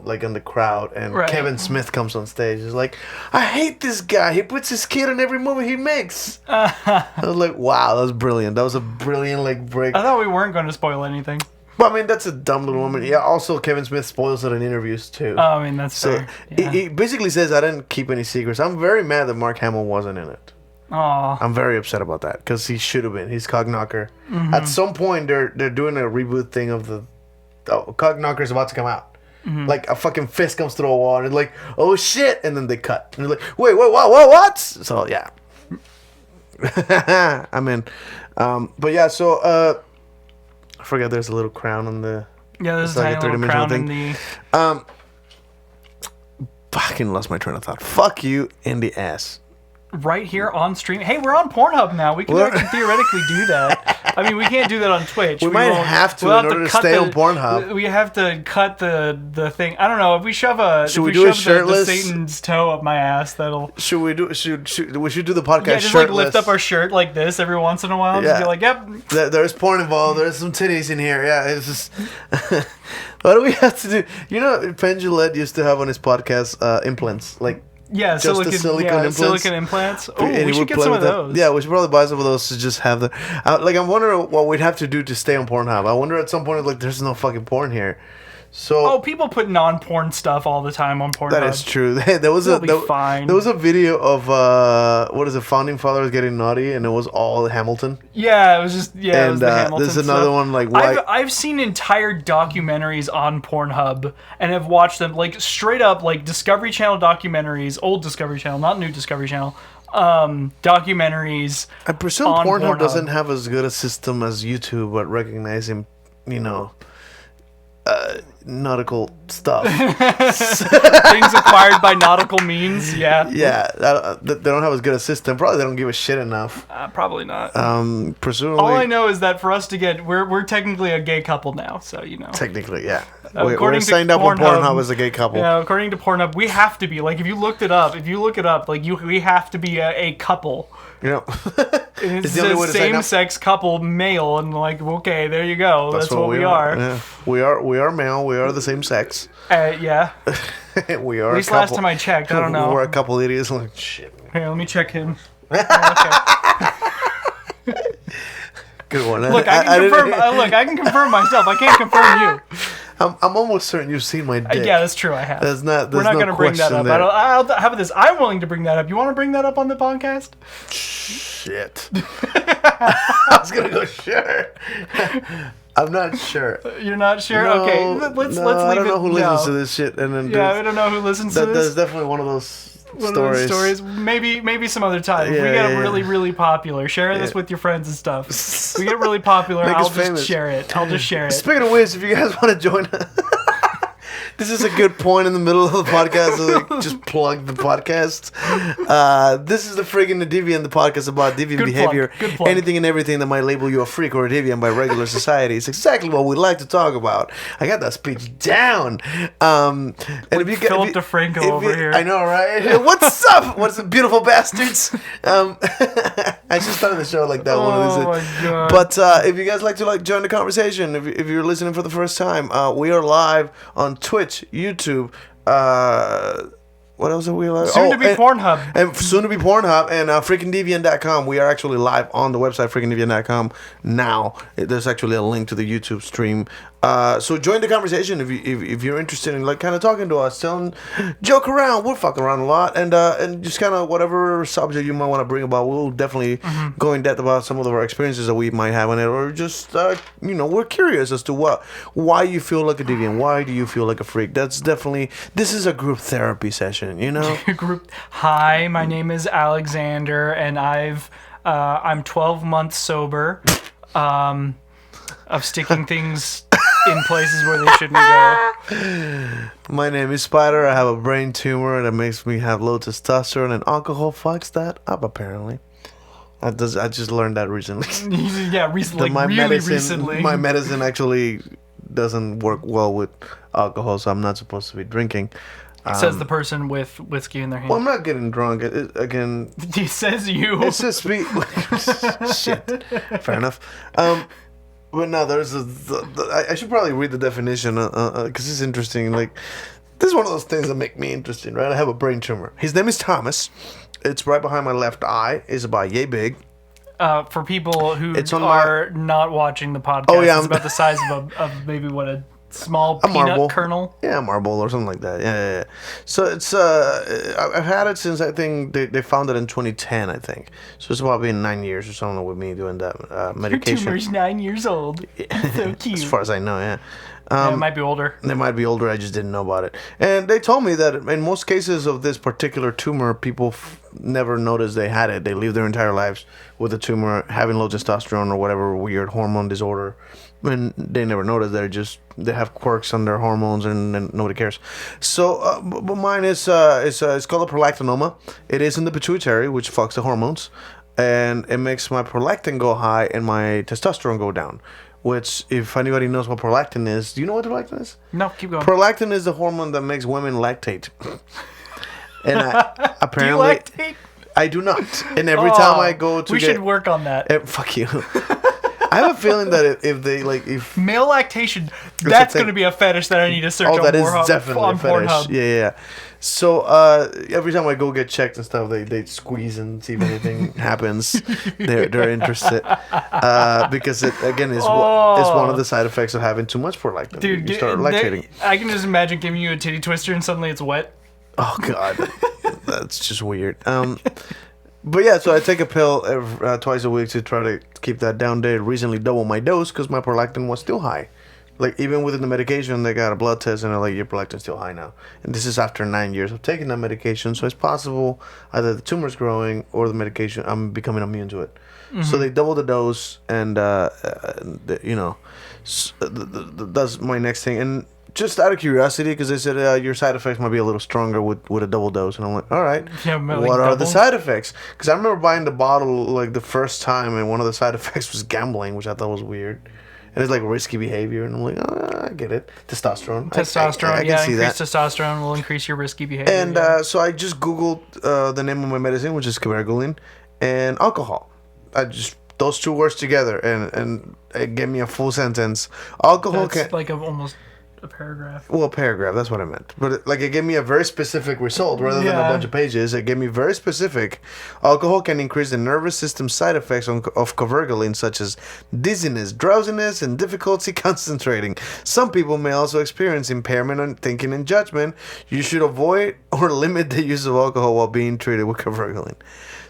like in the crowd, and Right. Kevin Smith comes on stage. He's like, "I hate this guy. He puts his kid in every movie he makes." I was like, "Wow, that was brilliant. That was a brilliant like break." I thought we weren't going to spoil anything. But I mean, that's a dumb little woman. Yeah. Also, Kevin Smith spoils it in interviews too. I mean, that's So fair. Yeah. he basically says, "I didn't keep any secrets." I'm very mad that Mark Hamill wasn't in it. Aw. I'm very upset about that because he should have been. He's Cogknocker. Mm-hmm. At some point, they're doing a reboot thing of the Cogknocker's about to come out. Mm-hmm. Like a fucking fist comes through a wall, and it's like, oh shit, and then they cut. And they're like, wait, what? So yeah, I mean, but yeah, so I forgot there's a little crown on the. Yeah, there's It's a like a tiny little three-dimensional crown in thing. the... Fucking lost my train of thought. Fuck you in the ass. Right here on stream. Hey, we're on Pornhub now. We can We're- actually theoretically do that. I mean, we can't do that on Twitch. We might won't- have to we'll in order to cut stay on Pornhub. We have to cut the thing. I don't know. If we shove a Should if we do it shove shirtless? the Satan's toe up my ass, that'll Should we do? We should do the podcast yeah, just shirtless. like lift up our shirt like this every once in a while. Yeah. Just be like, yep. There's porn involved. There's some titties in here. Yeah, it's just. What do we have to do? You know, Penn Jillette used to have on his podcast implants, like. Yeah, Just the silicone implants. Silicone implants. Oh, and he we should would get play some of with that. those. Yeah, we should probably buy some of those to just have the. Like, I'm wondering what we'd have to do to stay on Pornhub. I wonder at some point, like, there's no fucking porn here. So. Oh, people put non-porn stuff all the time on Pornhub. That is true. There was It'll be fine. There was a video of what is it? Founding Fathers getting naughty, and it was all Hamilton. Yeah, it was just it And was the Hamilton there's another stuff. one like why. I've seen entire documentaries on Pornhub and have watched them like straight up like Discovery Channel documentaries, old Discovery Channel, not new Discovery Channel, documentaries. I presume on Pornhub Pornhub. doesn't have as good a system as YouTube at recognizing, nautical stuff. Things acquired by nautical means. Yeah, Yeah, they don't have as good a system. Probably they don't give a shit enough. probably not. Presumably. All I know is that for us to get, we're technically a gay couple now, so you know. Technically, yeah. According We're to signed up on Pornhub- Pornhub as a gay couple. Yeah, according to Pornhub, we have to be like if you look it up, like we have to be a couple. You know, It's the only way a to sign up. same-sex couple, male, and like, okay, there you go. That's what we are. Yeah. We are male. We are the same sex. Yeah. We are. At least last time I checked. I don't know. We're a couple idiots. Like shit. Here, let me check him. Good one. Look, I can confirm. Look, I can confirm myself. I can't confirm you. I'm almost certain you've seen my dick. Yeah, that's true. I have. There's not. We're not no going to bring that question up. there. How about this? I'm willing to bring that up. You want to bring that up on the podcast? Shit. I was gonna go sure. I'm not sure. You're not sure? No, Okay, let's leave it. I don't know who listens no. to this shit. And then Yeah, I don't know who listens to there's this. definitely one of those One of those stories. Maybe some other time. If we get really popular, share this with your friends and stuff. If we get really popular, Make I'll us just famous. share it. I'll just share it. Speaking of which, if you guys want to join this is a good point in the middle of the podcast to like, just plug the podcast. This is the friggin' the Deviant, the podcast about deviant Good behavior. plug. Good plug. Anything and everything that might label you a freak or a deviant by regular society. It's exactly what we like to talk about. I got that speech down. And if you Philip DeFranco over here. I know, right? What's up? What's up, beautiful bastards? I just started the show like that. Oh my god! But if you guys like to join the conversation, if you're listening for the first time, we are live on Twitch, YouTube. What else are we live? Soon to be Pornhub. And soon to be Pornhub and freakingdeviant.com. We are actually live on the website freakingdeviant.com now. There's actually a link to the YouTube stream. So join the conversation if you're interested in like kind of talking to us, joke around. We're fucking around a lot, and just kind of whatever subject you might want to bring about. We'll definitely go in depth about some of our experiences that we might have in it, or just we're curious as to why you feel like a deviant, why do you feel like a freak. This is a group therapy session, you know. Hi, my name is Alexander, and I'm 12 months sober. Of sticking things in places where they shouldn't go. My name is Spider. I have a brain tumor that makes me have low testosterone, and alcohol fucks that up, apparently. I just learned that recently. Yeah, recently. Recently. My medicine actually doesn't work well with alcohol, so I'm not supposed to be drinking. Says the person with whiskey in their hand. Well, I'm not getting drunk. Again, He says you. it's just me. Shit. Fair enough. But no, I should probably read the definition because it's interesting. Like, this is one of those things that make me interesting, right? I have a brain tumor. His name is Thomas. It's right behind my left eye. It's about yay big. For people who It's on are not watching the podcast, it's about the size of maybe what a small peanut marble kernel. Yeah, a marble or something like that. Yeah. So it's I've had it since I think they found it in 2010. I think so. It's about being 9 years or something with me doing that Your medication. tumor's 9 years old. So cute. As far as I know, yeah. Yeah, it might be older. They might be older. I just didn't know about it. And they told me that in most cases of this particular tumor, people never notice they had it. They live their entire lives with a tumor, having low testosterone or whatever weird hormone disorder. And they never notice. They have quirks on their hormones, and nobody cares. So, but mine is it's called a prolactinoma. It is in the pituitary, which fucks the hormones, and it makes my prolactin go high and my testosterone go down. Which, if anybody knows what prolactin is, do you know what prolactin is? No, keep going. Prolactin is the hormone that makes women lactate. And apparently, Do you lactate? I do not. And every time I go to we should work on that. fuck you. I have a feeling that if Male lactation, that's thing. going to be a fetish that I need to search on that is Pornhub. definitely on a fetish. Pornhub. Yeah. So every time I go get checked and stuff, they squeeze and see if anything happens. They're interested because it again is one of the side effects of having too much prolactin. Dude, you start lactating. I can just imagine giving you a titty twister and suddenly it's wet. Oh god, that's just weird. But yeah, so I take a pill twice a week to try to keep that down. They recently doubled my dose because my prolactin was still high. Like, even within the medication, they got a blood test and they're like, your prolactin's still high now. And this is after 9 years of taking that medication. So it's possible either the tumor's growing or the medication, I'm becoming immune to it. Mm-hmm. So they double the dose and, that's my next thing. And just out of curiosity, because they said your side effects might be a little stronger with a double dose. And I'm like, all right, yeah, like what are double? the side effects? Because I remember buying the bottle like the first time, and one of the side effects was gambling, which I thought was weird. And it's like risky behavior, and I'm like, oh, I get it. Testosterone. Testosterone, I can see increased that. testosterone will increase your risky behavior. And so I just Googled the name of my medicine, which is cabergoline, and alcohol. I just those two words together, and it gave me a full sentence. Alcohol That's like almost a paragraph. Well, a paragraph, that's what I meant. But it gave me a very specific result rather than a bunch of pages. It gave me very specific. Alcohol can increase the nervous system side effects of covergolin, such as dizziness, drowsiness, and difficulty concentrating. Some people may also experience impairment on thinking and judgment. You should avoid or limit the use of alcohol while being treated with covergolin.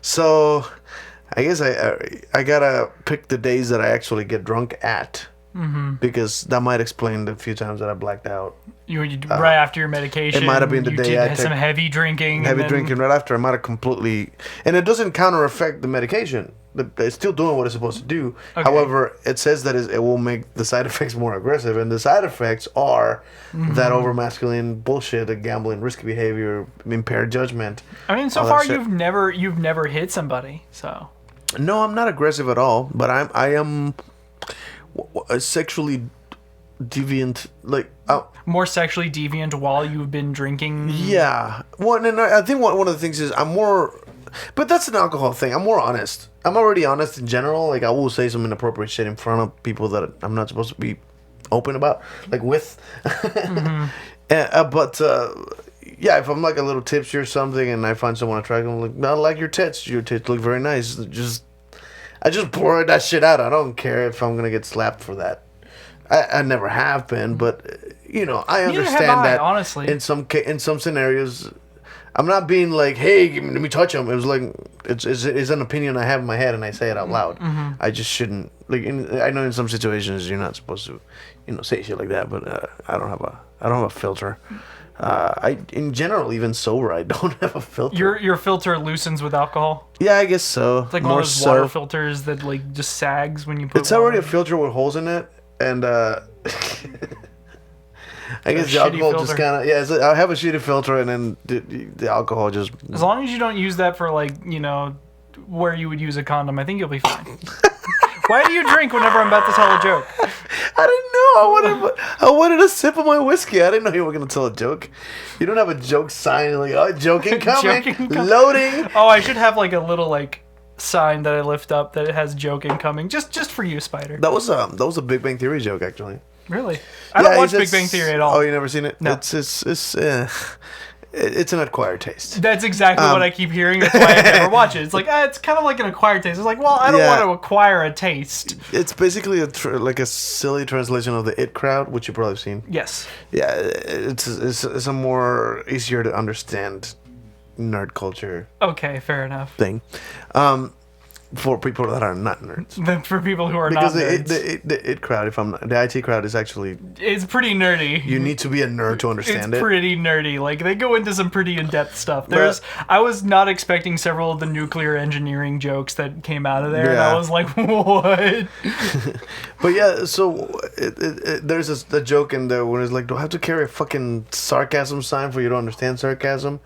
So, I guess I gotta pick the days that I actually get drunk at. Because that might explain the few times that I blacked out. You right after your medication. It might have been the you day did I some heavy drinking. Drinking right after. I might have completely, and it doesn't counter affect the medication. It's still doing what it's supposed to do. Okay. However, it says that it will make the side effects more aggressive, and the side effects are that over masculine bullshit, the gambling, risky behavior, impaired judgment. I mean, so far you've never hit somebody. So. No, I'm not aggressive at all, but I am sexually deviant, like more sexually deviant while you've been drinking. Yeah. Well, and I think one of the things is I'm more, but that's an alcohol thing. I'm more honest. I'm already honest in general. Like I will say some inappropriate shit in front of people that I'm not supposed to be open about, like with. But yeah, if I'm like a little tipsy or something, and I find someone attractive, I'm like, I like your tits. Your tits look very nice. I just pour that shit out. I don't care if I'm gonna get slapped for that. I never have been, but I understand that. Honestly, in some scenarios, I'm not being like, "Hey, let me touch him." It was like it's an opinion I have in my head, and I say it out loud. I just shouldn't. Like, I know in some situations you're not supposed to, say shit like that. But I don't have a filter. In general, even sober, I don't have a filter. Your filter loosens with alcohol. Yeah, I guess so. It's like one of those water filters that like just sags when you put. It's already a filter with holes in it, and I guess the alcohol just kind of I have a shitty filter, and then the alcohol just. As long as you don't use that for like where you would use a condom, I think you'll be fine. Why do you drink whenever I'm about to tell a joke? I didn't know. I wanted a sip of my whiskey. I didn't know you were going to tell a joke. You don't have a joke sign like, oh, joke incoming, loading. Oh, I should have like a little like sign that I lift up that it has joke incoming, just for you, Spider. That was a Big Bang Theory joke, actually. Really? I don't watch Big Bang Theory at all. Oh, you never seen it? No. It's an acquired taste. That's exactly what I keep hearing. That's why I never watch it. It's like, it's kind of like an acquired taste. It's like, well, I don't want to acquire a taste. It's basically like a silly translation of the It Crowd, which you've probably seen. Yes. Yeah, it's a more easier to understand nerd culture. Okay, fair enough. Thing. For people that are not nerds. Then for people who are not nerds. Because the It Crowd, the IT crowd is actually... It's pretty nerdy. You need to be a nerd to understand it. It's pretty nerdy. Like, they go into some pretty in-depth stuff. I was not expecting several of the nuclear engineering jokes that came out of there, and I was like, what? But yeah, so there's a joke in there where it's like, do I have to carry a fucking sarcasm sign for you to understand sarcasm?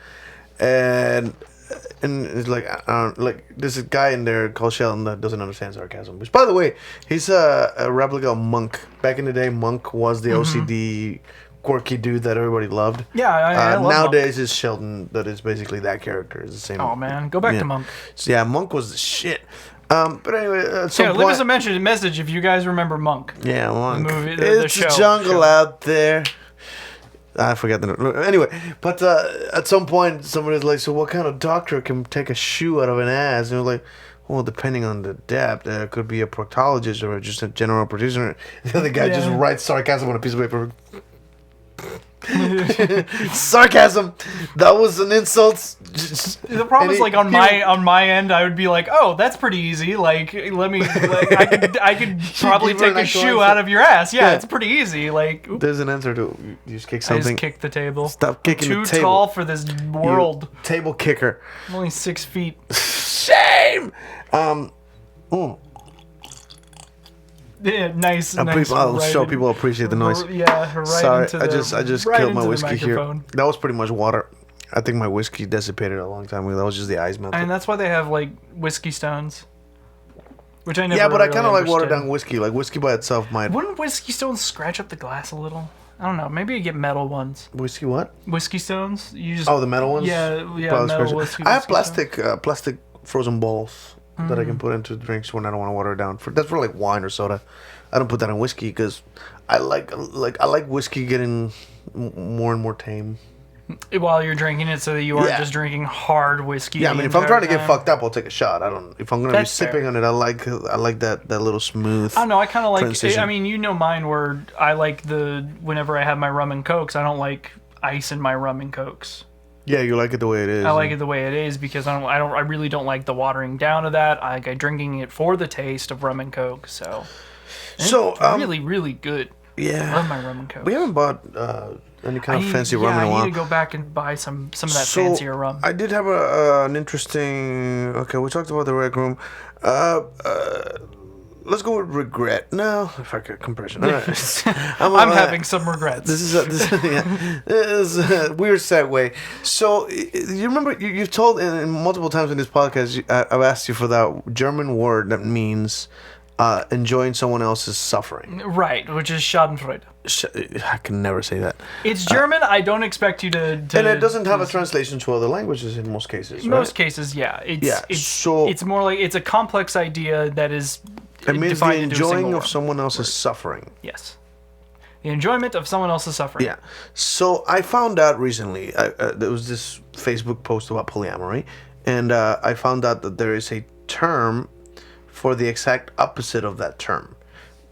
And it's like there's a guy in there called Sheldon that doesn't understand sarcasm. Which, by the way, he's a replica of Monk. Back in the day, Monk was the OCD quirky dude that everybody loved. Yeah, I love nowadays Monk. It's Sheldon that is basically that character. It's the same. Oh man, go back to Monk. So yeah, Monk was the shit. But anyway, leave us a message if you guys remember Monk. Yeah, Monk. The movie, it's the show. A jungle out there. I forgot the name. Anyway, but at some point, somebody's like, so what kind of doctor can take a shoe out of an ass? And we're like, well, depending on the depth, it could be a proctologist or just a general practitioner. The other guy just writes sarcasm on a piece of paper. Sarcasm. That was an insult. The problem is, like, on my end, I would be like, oh, that's pretty easy. Like, I could probably take a shoe out of your ass. Yeah, it's pretty easy. Like, there's an answer to it. You just kick something. I just kick the table. Stop kicking the table. Too tall for this world. You table kicker. I'm only 6 feet. Shame. Yeah, nice. I'll show people appreciate the noise. Yeah, right. Sorry, into I just right killed my into whiskey here. microphone. That was pretty much water. I think my whiskey dissipated a long time ago. That was just the ice melting. And that's why they have like whiskey stones, which I never. Yeah, but really I kind of like understood. watered down whiskey. Like whiskey by itself might. Wouldn't whiskey stones scratch up the glass a little? I don't know. Maybe you get metal ones. Whiskey what? Whiskey stones. You just the metal ones. Yeah, Probably metal scratch. whiskey. I have plastic frozen balls. that I can put into drinks when I don't want to water it down. That's for like wine or soda. I don't put that in whiskey because I like whiskey getting more and more tame. While you're drinking it, so that you aren't Yeah. just drinking hard whiskey. Yeah, I the mean, if I'm entire trying to get time. fucked up, I'll take a shot. If I'm gonna That's be sipping fair. on it, I like that little smooth. I don't know. I kind of like. transition. I mean, you know mine. Where I like whenever I have my rum and cokes, I don't like ice in my rum and cokes. Yeah, you like it the way it is. I like it the way it is because I really don't like the watering down of that. I like drinking it for the taste of rum and coke. So it's really, really good. I Yeah. love my rum and coke. We haven't bought any kind of fancy rum in a I while. need to go back and buy some of that fancier rum. I did have an interesting. Okay, we talked about the Rec Room. Let's go with regret. No, fuck it, compression. All right. I'm having some regrets. This is a weird segue. So you remember you've told in multiple times in this podcast. I've asked you for that German word that means enjoying someone else's suffering. Right, which is Schadenfreude. I can never say that. It's German. I don't expect you to. And it doesn't have a translation to other languages in most cases. In right? most cases, yeah. So it's more like it's a complex idea that is. It means the defined into a single enjoying of word. someone else's suffering. Yes. The enjoyment of someone else's suffering. Yeah. So I found out recently, there was this Facebook post about polyamory, and I found out that there is a term for the exact opposite of that term.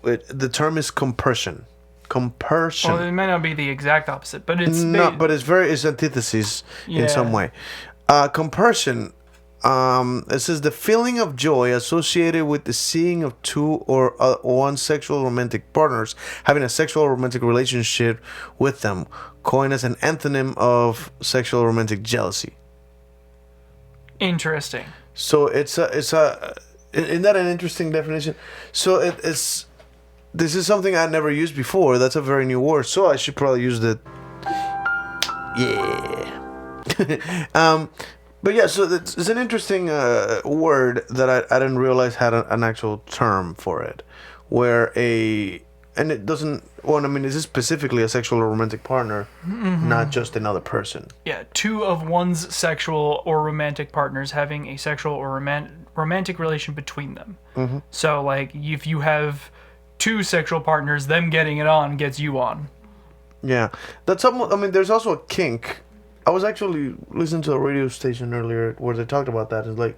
The term is compersion. Compersion. Well, it may not be the exact opposite, but it's No, but it's antithesis in some way. Compersion. It says the feeling of joy associated with the seeing of two or one sexual romantic partners having a sexual romantic relationship with them, coined as an antonym of sexual romantic jealousy. interesting. So isn't that an interesting definition? So this is something I never used before. That's a very new word. So I should probably use it. Yeah. But yeah, so it's an interesting word that I didn't realize had an actual term for it, and it doesn't. Well, I mean, this is specifically a sexual or romantic partner, not just another person. Yeah, two of one's sexual or romantic partners having a sexual or romantic relation between them. Mm-hmm. So, like, if you have two sexual partners, them getting it on gets you on. Yeah, that's somewhat. I mean, there's also a kink. I was actually listening to a radio station earlier where they talked about that. It's like,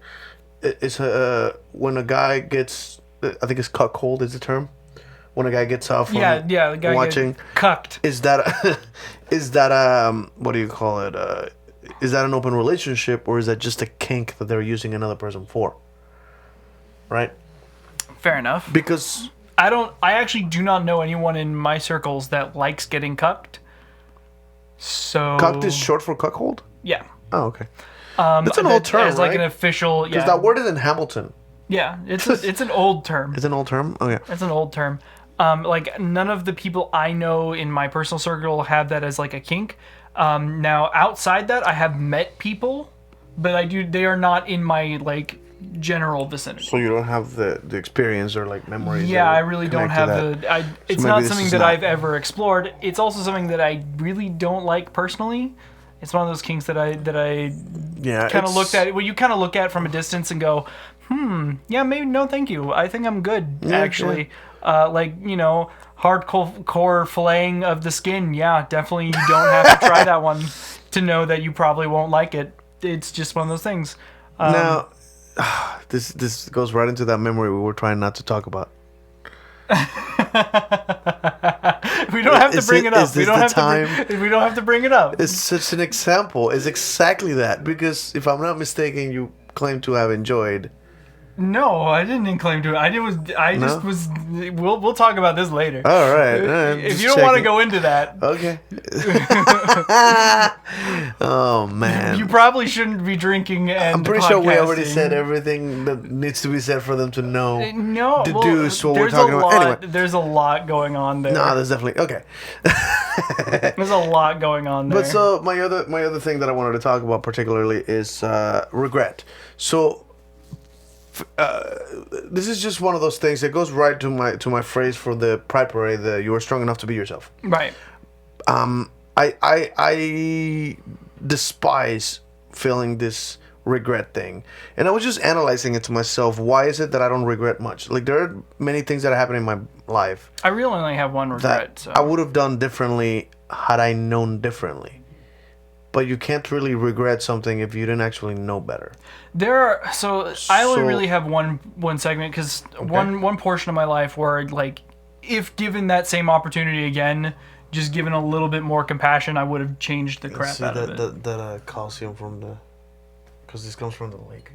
it's when a guy gets, I think it's cuckold is the term. When a guy gets off The guy watching, gets cucked. is that what do you call it? Is that an open relationship or is that just a kink that they're using another person for? Right? Fair enough. Because I actually do not know anyone in my circles that likes getting cucked. So cucked is short for cuckold? Yeah. Oh, okay. That's an old term, as like right? an official. Yeah. Because that word is in Hamilton. Yeah, it's an old term. It's an old term? Oh, yeah. It's an old term. Like none of the people I know in my personal circle have that as like a kink. Now outside that, I have met people, but they are not in my like general vicinity. So you don't have the experience or like memories. Yeah, that I really don't connect have to that. it's maybe not this something is that not- I've ever explored. It's also something that I really don't like personally. It's one of those kinks that I Yeah, kind of it's- looked at. Well, you kind of look at from a distance and go, yeah, maybe no, thank you. I think I'm good actually. Like hardcore filleting of the skin. Yeah, definitely. You don't have to try that one to know that you probably won't like it. It's just one of those things. Now, this goes right into that memory we were trying not to talk about. We don't have to bring it up. Is this the time? We don't have to bring it up. It's such an example. It's exactly that. Because if I'm not mistaken, you claim to have enjoyed. No, I didn't claim to it. Just was. We'll talk about this later. All right. If you don't want to go into that, Okay. Oh, man. you probably shouldn't be drinking. And I'm pretty sure we already podcasting. said everything that needs to be said for them to know. No, Deduce what we're there's talking a about. lot, Anyway. there's a lot going on there. No, there's definitely okay. There's a lot going on there. But so my other thing that I wanted to talk about particularly is regret. So this is just one of those things that goes right to my phrase for the Pride Parade. You are strong enough to be yourself. Right. I despise feeling this regret thing. And I was just analyzing it to myself. Why is it that I don't regret much? Like, there are many things that happen in my life I really only have one regret. that So. I would have done differently had I known differently. But you can't really regret something if you didn't actually know better. I only really have one segment because one portion of my life where, like, if given that same opportunity again, just given a little bit more compassion, I would have changed the crap out of it. That calcium from the, because this comes from the lake.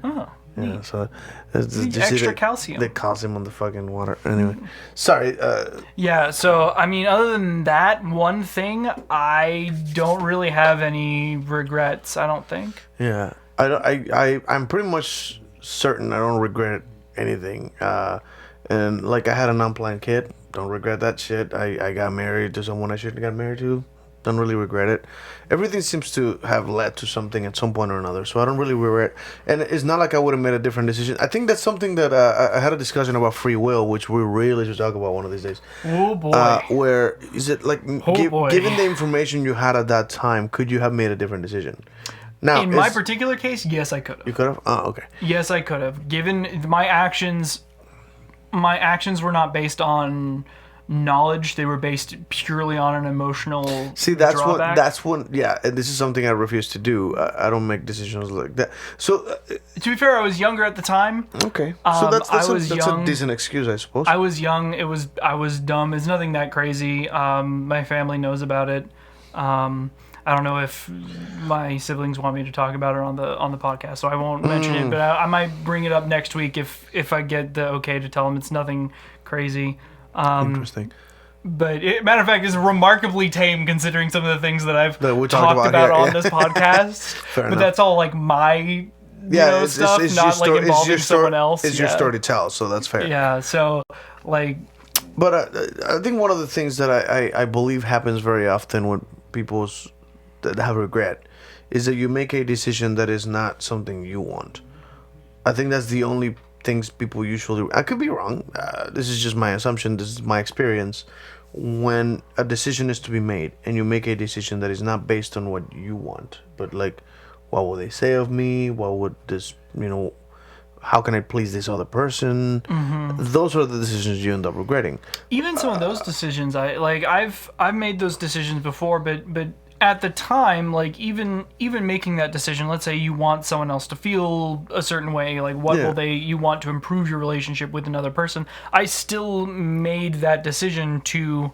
Oh, Yeah, neat. so did you see Extra the, calcium. the calcium on the fucking water. Anyway, sorry. Yeah, so I mean, other than that one thing, I don't really have any regrets. I don't think. Yeah, I'm pretty much certain I don't regret anything. And like, I had an unplanned kid. Don't regret that shit. I got married to someone I shouldn't have got married to. Don't really regret it. Everything seems to have led to something at some point or another, so I don't really regret. And it's not like I would have made a different decision. I think that's something that I had a discussion about free will, which we really should talk about one of these days. Oh boy. Where is it like, Boy. given the information you had at that time, could you have made a different decision? Now, In my particular case, yes, I could you have. could have. Oh, okay. Yes, I could have. Given my actions were not based on knowledge; they were based purely on an emotional. See, that's drawback. yeah. And this is something I refuse to do. I don't make decisions like that. So, To be fair, I was younger at the time. okay. So that's I was that's young. a decent excuse, I suppose. I was young. I was dumb. It's nothing that crazy. My family knows about it. I don't know if my siblings want me to talk about it on the podcast, so I won't mention it. But I might bring it up next week if I get the okay to tell them. It's nothing crazy. Interesting. But matter of fact, it's remarkably tame considering some of the things that I've That we talked talked about about here, on yeah. this podcast. Fair but enough. that's all like my stuff, it's not your like story. involving someone else. It's your story to tell, so that's fair. Yeah. So like. But I think one of the things that I believe happens very often with people that have regret is that you make a decision that is not something you want. I think that's the only things people usually do. I could be wrong. This is just my assumption. This is my experience. When a decision is to be made and you make a decision that is not based on what you want, but like, what will they say of me? What would this, how can I please this other person? Those are the decisions you end up regretting. Even some of those decisions, I've made those decisions before, but at the time, like even making that decision, let's say you want someone else to feel a certain way, like what will you want to improve your relationship with another person, I still made that decision to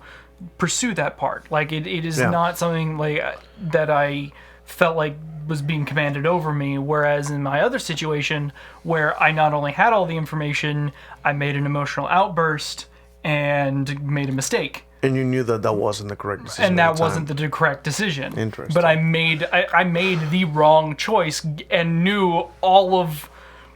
pursue that part. Like it is not something like that I felt like was being commanded over me, whereas in my other situation where I not only had all the information, I made an emotional outburst and made a mistake. And you knew that wasn't the correct decision. And at that the time. wasn't the correct decision. Interesting. But I made the wrong choice and knew all of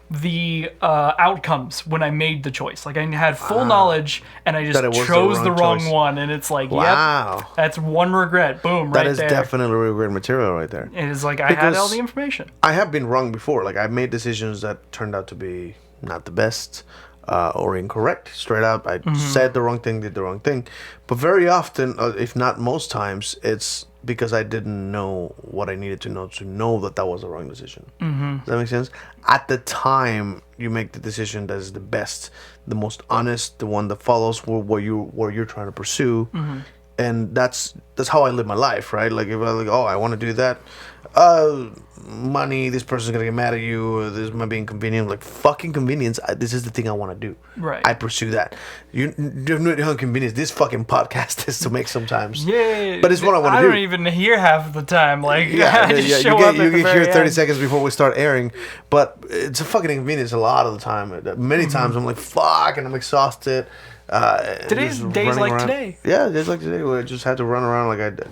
the outcomes when I made the choice. Like I had full knowledge, and I just chose the wrong choice. one. And it's like, Wow. yep, that's one regret. Boom, That right is there. definitely regret material right there. It is like I had all Because the information. I have been wrong before. Like, I've made decisions that turned out to be not the best or incorrect. Straight up, I said the wrong thing, did the wrong thing. But very often, if not most times, it's because I didn't know what I needed to know that was the wrong decision. Does that make sense? At the time, you make the decision that is the best, the most honest, the one that follows what you're trying to pursue. And that's how I live my life, right? Like, if I I want to do that, money, this person's gonna get mad at you, this might be inconvenient. Like, fuck inconvenience. This is the thing I want to do. Right. I pursue that. You have no idea how inconvenient this fucking podcast is to make sometimes. Yeah, But it's what I want to do. I don't even hear half of the time. Like, Yeah, I just yeah, show you up get at the here very 30 end. seconds before we start airing, but it's a fucking inconvenience a lot of the time. Many times I'm like, fuck, and I'm exhausted. Today's just days running like around. today. Yeah, days like today where I just had to run around like I did.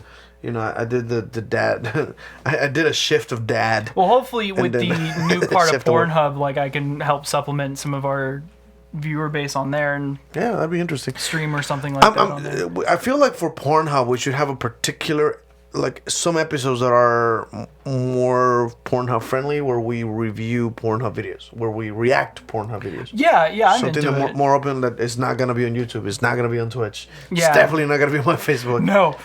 I did the dad. I did a shift of dad. Well, hopefully with then the new part of shift away. Pornhub, like I can help supplement some of our viewer base on there and Yeah, that'd be interesting. stream or something like that on there. I feel like for Pornhub, we should have a particular like some episodes that are more Pornhub friendly, where we review Pornhub videos, where we react to Pornhub videos. Yeah, I'm Something into that it. more open, that is not gonna be on YouTube. It's not gonna be on Twitch. Yeah. It's definitely not gonna be on my Facebook. No.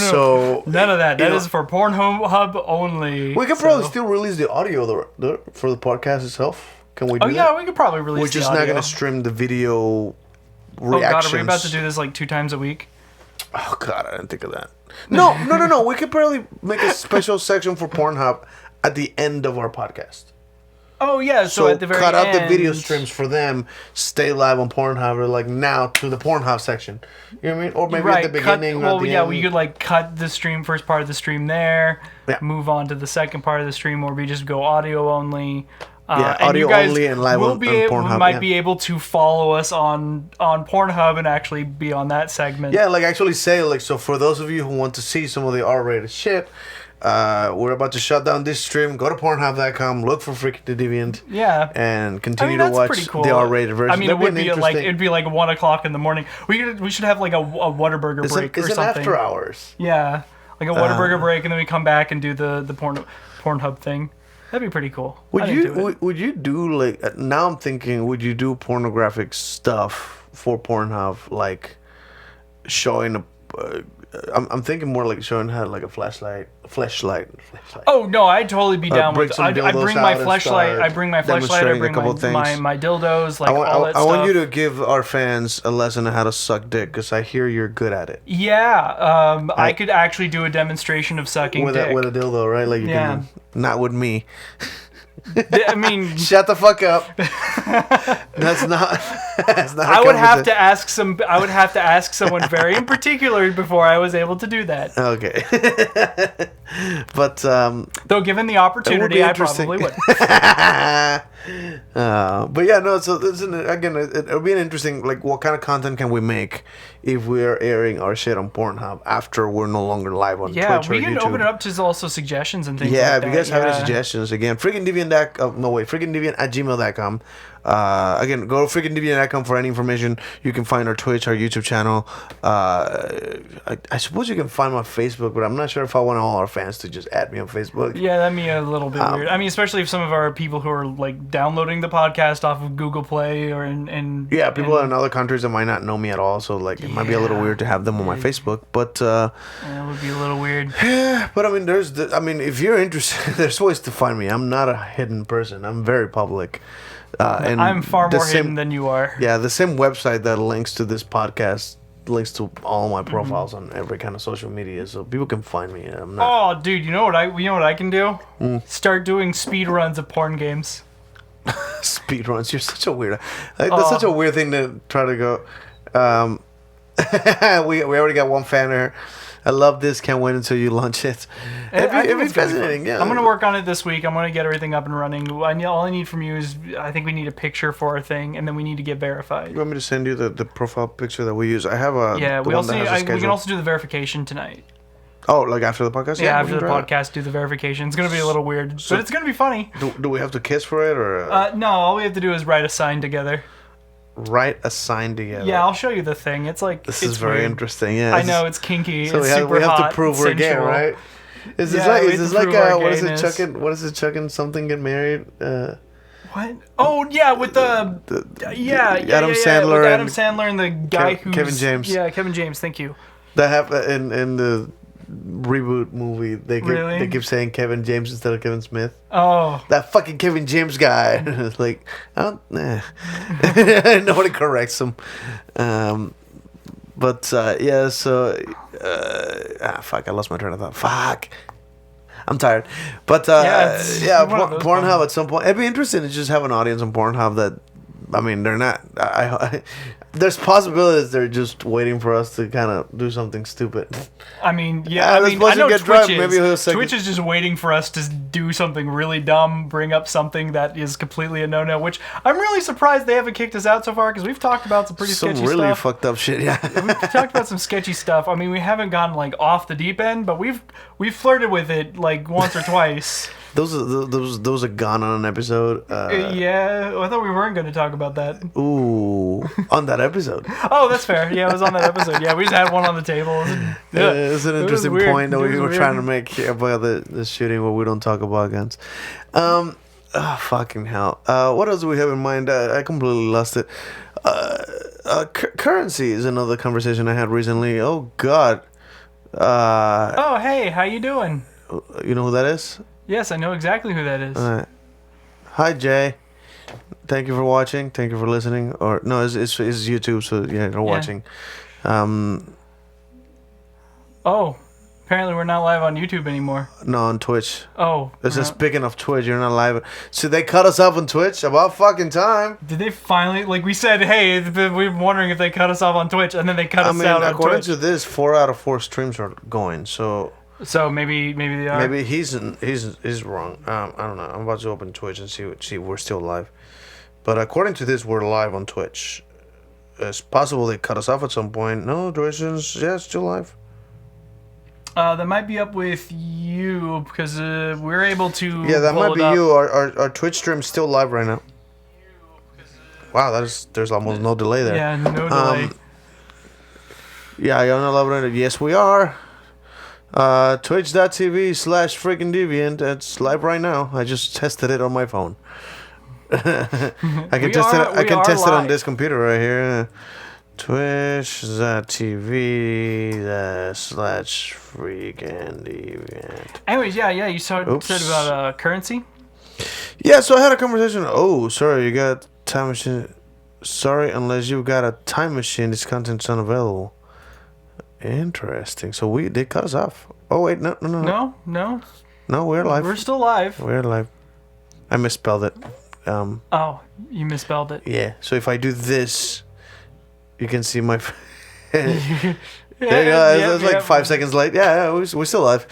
So None of that. That you is know, for Pornhub only. we could probably still release the audio for the podcast itself. Can we do that? Yeah, we could probably release We're the just audio. not gonna stream the video Oh reactions. God, are we about to do this like 2 times a week? Oh God, I didn't think of that. No. We could probably make a special section for Pornhub at the end of our podcast. Oh yeah, so at the very cut out the end- video streams for them, stay live on Pornhub, or like now to the Pornhub section. You know what I mean? Or maybe at the beginning. or at the end. we could like cut the stream, first part of the stream there, move on to the second part of the stream, or we just go audio only. And audio you guys only and live will on might Pornhub. be able to follow us on Pornhub and actually be on that segment. Yeah, like actually say like, so for those of you who want to see some of the R-rated shit, we're about to shut down this stream. Go to Pornhub.com, look for Freaking the Deviant. Yeah. And continue that's to watch pretty cool. the R-rated version. I mean, That'd it would an be like interesting- it'd be like 1:00 in the morning. We should have like a Whataburger break or it's an something. after hours. Yeah, like a Whataburger break, and then we come back and do the Pornhub thing. That'd be pretty cool. Would I'd you do it. would you do like, now I'm thinking, would you do pornographic stuff for Pornhub, like showing a I'm thinking more like showing how like a flashlight. Oh no, I'd totally be down break with. some I dildos bring my out and flashlight. start I bring my flashlight. I demonstrating a bring couple things. my dildos, like I want, all that I stuff. want you to give our fans a lesson on how to suck dick, because I hear you're good at it. Yeah, I could actually do a demonstration of sucking with dick. a dildo, right? Like you Yeah. can, not with me. I mean, Shut the fuck up. That's not. That's not. I would have to ask someone very in particular before I was able to do that. Okay. But Though given the opportunity, I interesting. probably would. but yeah, no. So this is, again, it'll be an interesting, like, what kind of content can we make if we're airing our shit on Pornhub after we're no longer live on Yeah, Twitch or we can YouTube. open it up to also suggestions and things. Yeah, like if you that. guys have any Yeah. suggestions, again, freakingdeviant@gmail.com. Again, go to freakingdeviant.com for any information. You can find our Twitch, our YouTube channel. I suppose you can find my Facebook, but I'm not sure if I want all our fans to just add me on Facebook. Yeah, that'd be a little bit weird. I mean, especially if some of our people who are like downloading the podcast off of Google Play or and Yeah, people in other countries that might not know me at all, so like it might be a little weird to have them on my Facebook. But that would be a little weird. but I mean, if you're interested, there's ways to find me. I'm not a hidden person. I'm very public. And I'm far the more same- hidden than you are. Yeah, the same website that links to this podcast links to all my profiles on every kind of social media, so people can find me. I'm not. Oh, dude, you know what I can do? Hmm. Start doing speed runs of porn games. Speedruns. You're such a weirdo. Like, that's such a weird thing to try to go. We already got one fan here. I love this. Can't wait until you launch it. I think It'd be it's gonna be fascinating. fun. Yeah. I'm gonna work on it this week. I'm gonna get everything up and running. All I need from you is I think we need a picture for our thing, and then we need to get verified. You want me to send you the profile picture that we use? I have a. Yeah, the we one also that has a we can schedule. also do the verification tonight. Oh, like after the podcast? Yeah, we after can the try that. podcast, do the verification. It's gonna be a little weird, but it's gonna be funny. Do we have to kiss for it or No, all we have to do is write a sign together. write a sign together? Yeah, I'll show you the thing. It's like This it's is very weird. interesting. Yeah, I know it's kinky. So it's we have, super we have hot, to prove we're gay, sensual. right? Is this Yeah, like we is have this to like prove our what is it gayness. chucking? What is it chucking? Something get married? What? Oh yeah, with the yeah, Adam with Sandler Adam and Sandler and the guy who's Kevin James. Yeah, Kevin James. Thank you. That happened in the reboot movie. They Really? keep saying Kevin James instead of Kevin Smith. Oh, That fucking Kevin James guy. It's like, nah. Nobody corrects him. But yeah, so fuck, I lost my train of thought. Fuck. I'm tired. But it's one of those Pornhub at some point. It'd be interesting to just have an audience on Pornhub that, I mean, they're not. There's possibilities they're just waiting for us to kind of do something stupid. I mean, Yeah, yeah. I let's mean, watch I know him get Twitch drunk. is. Maybe he'll second- Twitch is just waiting for us to do something really dumb, bring up something that is completely a no-no. Which I'm really surprised they haven't kicked us out so far because we've talked about some pretty Some sketchy really stuff. fucked up shit. Yeah. We've talked about some sketchy stuff. I mean, we haven't gone like off the deep end, but we've flirted with it like once or twice. Those are gone on an episode. Yeah, I thought we weren't going to talk about that. Ooh, on that episode. Oh, that's fair. Yeah, it was on that episode. Yeah, we just had one on the table. It's an interesting weird. point that It we was were weird. trying to make here about the shooting, but we don't talk about guns. Fucking hell. What else do we have in mind? I completely lost it. Currency is another conversation I had recently. Oh, God. Oh, hey, how you doing? You know who that is? Yes, I know exactly who that is. Hi, Jay. Thank you for watching. Thank you for listening. Or no, it's YouTube, so yeah, you're watching. Oh, apparently we're not live on YouTube anymore. No, on Twitch. Oh. It's just speaking of Twitch, you're not live. So they cut us off on Twitch. About fucking time. Did they finally, like we said, hey, we were wondering if they cut us off on Twitch, and then they cut us out on according Twitch. to this, 4 out of 4 streams are going. So maybe they are. maybe he's wrong. I don't know. I'm about to open Twitch and see if we're still live. But according to this, we're live on Twitch. It's possible they cut us off at some point. No, Twitch is it's still live. That might be up with you because we're able to. Yeah, that pull might it be up. you. Our Twitch stream's still live right now. Wow, there's almost no delay there. Yeah, no delay. Yeah, you're not live right now. Yes, we are. Twitch.tv/freaking Deviant. It's live right now. I just tested it on my phone. I can test it on this computer right here. Twitch.tv/freaking Deviant. Anyways, yeah, you said about currency. Yeah, so I had a conversation. Oh, sorry, you got time machine. Sorry, unless you've got a time machine, this content's unavailable. Interesting. So they cut us off. Oh wait, no. No, No, we're live. we're still live. We're live. I misspelled it. Oh, you misspelled it. Yeah. So if I do this, you can see my. There you go. It's like 5 seconds late. Yeah, we're still live.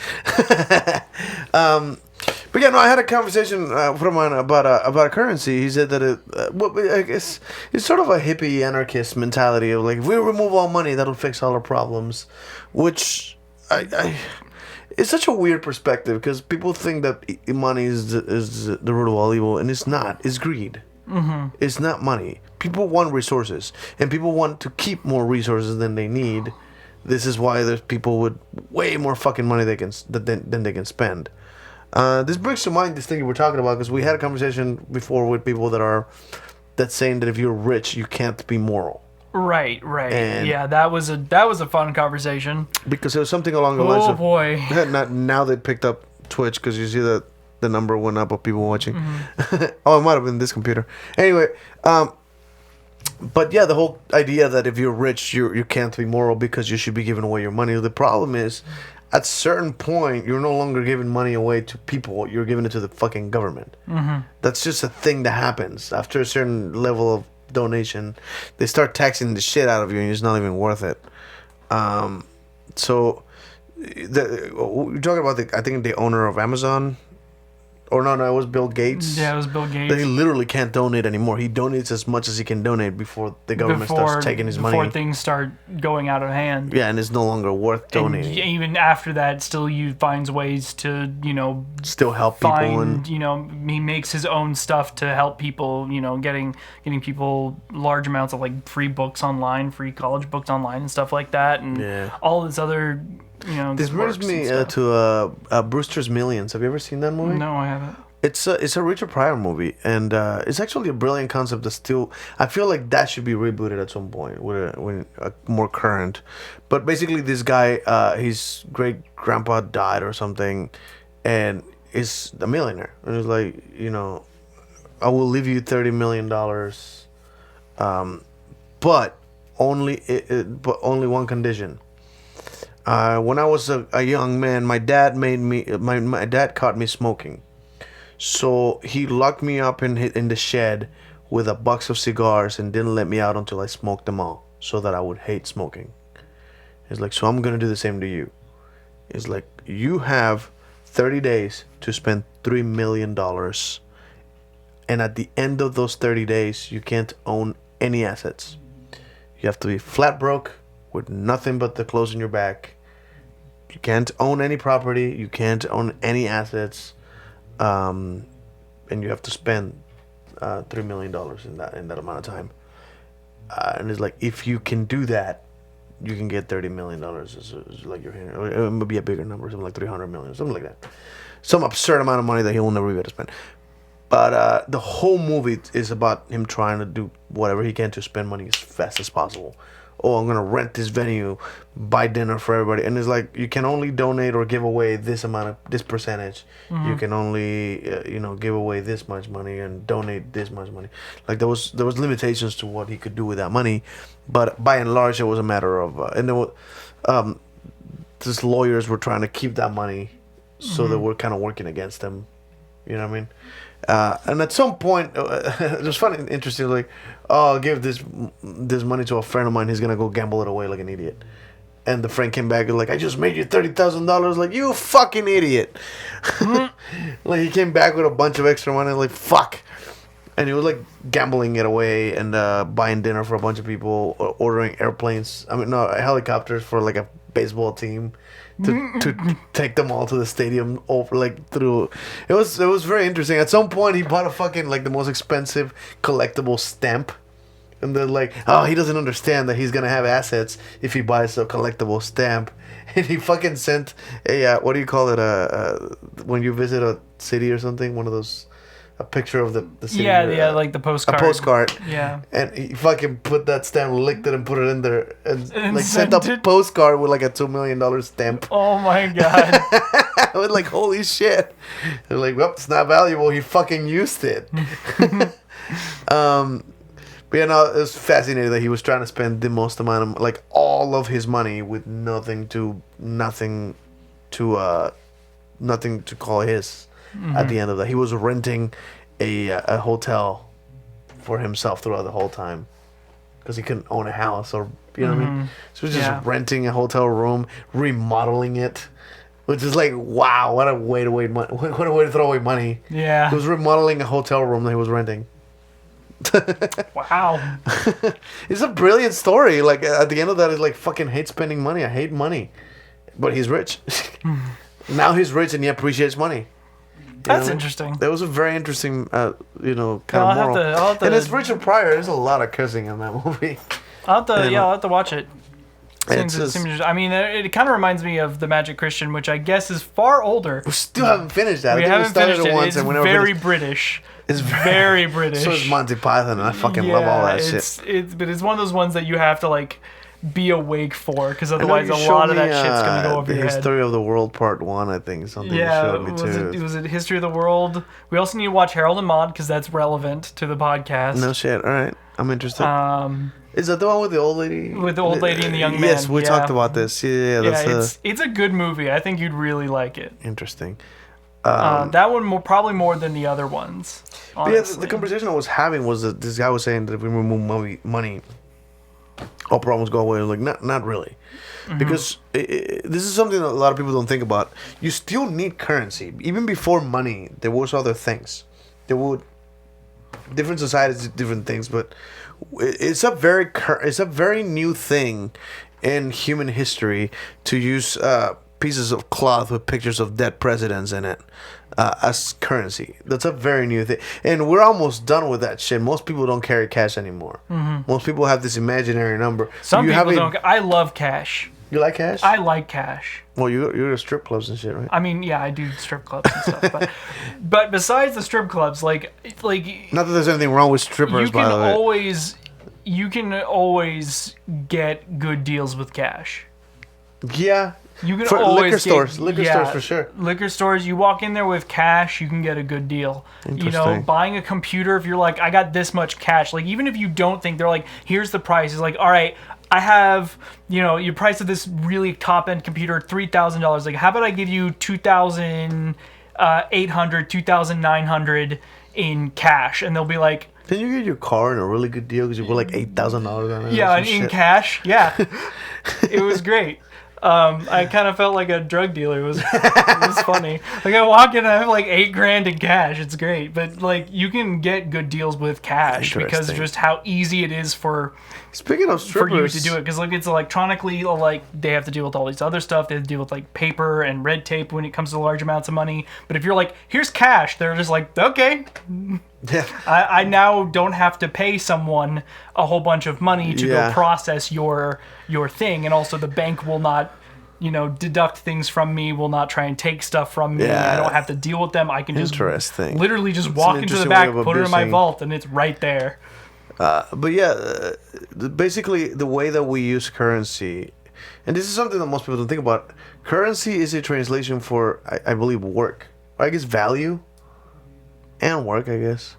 But yeah, no, I had a conversation from mine about a currency. He said that I guess it's sort of a hippie anarchist mentality of like, if we remove all money, that'll fix all our problems, which it's such a weird perspective because people think that money is the root of all evil, and it's not. It's greed. Mm-hmm. It's not money. People want resources, and people want to keep more resources than they need. This is why there's people with way more fucking money than they can spend. This brings to mind this thing we're talking about because we had a conversation before with people that's saying that if you're rich, you can't be moral. Right. And yeah, that was a fun conversation. Because it was something along the lines of... Oh boy. Now they picked up Twitch because you see that the number went up of people watching. Mm-hmm. Oh, it might have been this computer. Anyway, but yeah, the whole idea that if you're rich, you can't be moral because you should be giving away your money. The problem is, at a certain point, you're no longer giving money away to people. You're giving it to the fucking government. Mm-hmm. That's just a thing that happens. After a certain level of donation, they start taxing the shit out of you, and it's not even worth it. So, you're talking about I think the owner of Amazon. Or no, it was Bill Gates. Yeah, it was Bill Gates. He literally can't donate anymore. He donates as much as he can donate before the government starts taking his money. Before things start going out of hand. Yeah, and it's no longer worth donating. And even after that, still he finds ways to, still help people. He makes his own stuff to help people, getting people large amounts of like free books online, free college books online and stuff like that. And all this other... this brings me to Brewster's Millions. Have you ever seen that movie? No, I haven't. It's a Richard Pryor movie, and it's actually a brilliant concept. That still, I feel like that should be rebooted at some point with a more current. But basically, this guy, his great grandpa died or something, and is a millionaire. And it's like, I will leave you $30 million, but only one condition. When I was a young man, my dad my dad caught me smoking, so he locked me up in the shed with a box of cigars and didn't let me out until I smoked them all, so that I would hate smoking. He's like, so I'm gonna do the same to you. It's like, you have 30 days to spend $3 million, and at the end of those 30 days, you can't own any assets. You have to be flat broke with nothing but the clothes in your back. You can't own any property. You can't own any assets. And you have to spend $3 million in that amount of time. And it's like, if you can do that, you can get $30 million. It's like you're hitting, or it might be a bigger number, something like 300 million, something like that. Some absurd amount of money that he will never be able to spend. But the whole movie is about him trying to do whatever he can to spend money as fast as possible. Oh, I'm gonna rent this venue, buy dinner for everybody, and it's like you can only donate or give away this percentage. You can only give away this much money and donate this much money. Like there was limitations to what he could do with that money, but by and large it was a matter of and there were these lawyers were trying to keep that money, so they were kind of working against them. You know what I mean? And at some point, it was funny and interesting. Like, oh, I'll give this money to a friend of mine. He's gonna go gamble it away like an idiot. And the friend came back and like, I just made you $30,000. Like, you fucking idiot. Like he came back with a bunch of extra money. Like, fuck. And he was like gambling it away and buying dinner for a bunch of people, ordering airplanes. Helicopters for like a baseball team. To take them all to the stadium over through. It was very interesting. At some point, he bought a fucking the most expensive collectible stamp, and they're like, oh, he doesn't understand that he's gonna have assets if he buys a collectible stamp, and he fucking sent a what do you call it when you visit a city or something, one of those. A picture of the city. Yeah, like the postcard. A postcard. Yeah. And he fucking put that stamp, licked it, and put it in there, and sent a it. postcard with a $2 million stamp. Oh my god. I was like, holy shit. They're like, well, it's not valuable. He fucking used it. But it was fascinating that he was trying to spend the most amount of all of his money with nothing to call his. At the end of that, he was renting a hotel for himself throughout the whole time because he couldn't own a house or what I mean. So he was just renting a hotel room, remodeling it, which is like, wow, what a way to what a way to throw away money. Yeah, he was remodeling a hotel room that he was renting. Wow, it's a brilliant story. Like at the end of that, he's like, fucking hate spending money. I hate money, but he's rich. Now he's rich and he appreciates money. That's interesting. That was a very interesting, kind of moral. I'll have to, and it's Richard Pryor. There's a lot of cursing in that movie. I'll have to watch it. Seems I mean, it kind of reminds me of The Magic Christian, which I guess is far older. We still haven't finished that. We haven't finished it. Once it's and very British. It's very British. So is Monty Python, and I fucking love all that shit. But it's one of those ones that you have to be awake for, because otherwise a lot of that shit's gonna go over your head. The History of the World Part 1, I think, something you showed me too. Was it History of the World? We also need to watch Harold and Maude because that's relevant to the podcast. No shit. All right, I'm interested. Is that the one with the old lady? With the old lady and the young man. Yes, we talked about this. It's a good movie. I think you'd really like it. Interesting. That one probably more than the other ones. Yeah, the conversation I was having was that this guy was saying that if we remove money, all problems go away. Like, not really. Because this is something that a lot of people don't think about. You still need currency. Even before money, there was other things. Different societies did different things, but it's a very new thing in human history to use pieces of cloth with pictures of dead presidents in it as currency. That's a very new thing, and we're almost done with that shit. Most people don't carry cash anymore. Most people have this imaginary number. Some people don't. I love cash. You like cash? I like cash. Well, you're at strip clubs and shit, right? I mean, yeah, I do strip clubs and stuff. But besides the strip clubs, like not that there's anything wrong with strippers, by the way. You can always get good deals with cash. Yeah. You can for always liquor stores for sure. Liquor stores, you walk in there with cash, you can get a good deal. Buying a computer, if you're like, I got this much cash, like even if you don't think, they're like, here's the price. It's like, all right, I have, your price of this really top end computer, $3,000. Like, how about I give you $2,800, $2,900 in cash, and they'll be like, can you get your car in a really good deal because you put like $8,000 on it? Yeah, in cash. Yeah, it was great. I kind of felt like a drug dealer. It was funny. Like I walk in, I have like $8,000 in cash. It's great, but like you can get good deals with cash because just how easy it is for. Speaking of strippers, for you to do it, because like it's electronically, like they have to deal with all these other stuff. They have to deal with like paper and red tape when it comes to large amounts of money. But if you're like, here's cash, they're just like, okay. Yeah. I now don't have to pay someone a whole bunch of money to Yeah. go process your thing, and also the bank will not, deduct things from me, will not try and take stuff from me. Yeah. I don't have to deal with them. I can just Interesting. literally just It's walk an into the interesting back, way of put it in my abusing- vault, and it's right there. But yeah, basically the way that we use currency, and this is something that most people don't think about. Currency is a translation for, I believe, work. I guess value and work, I guess.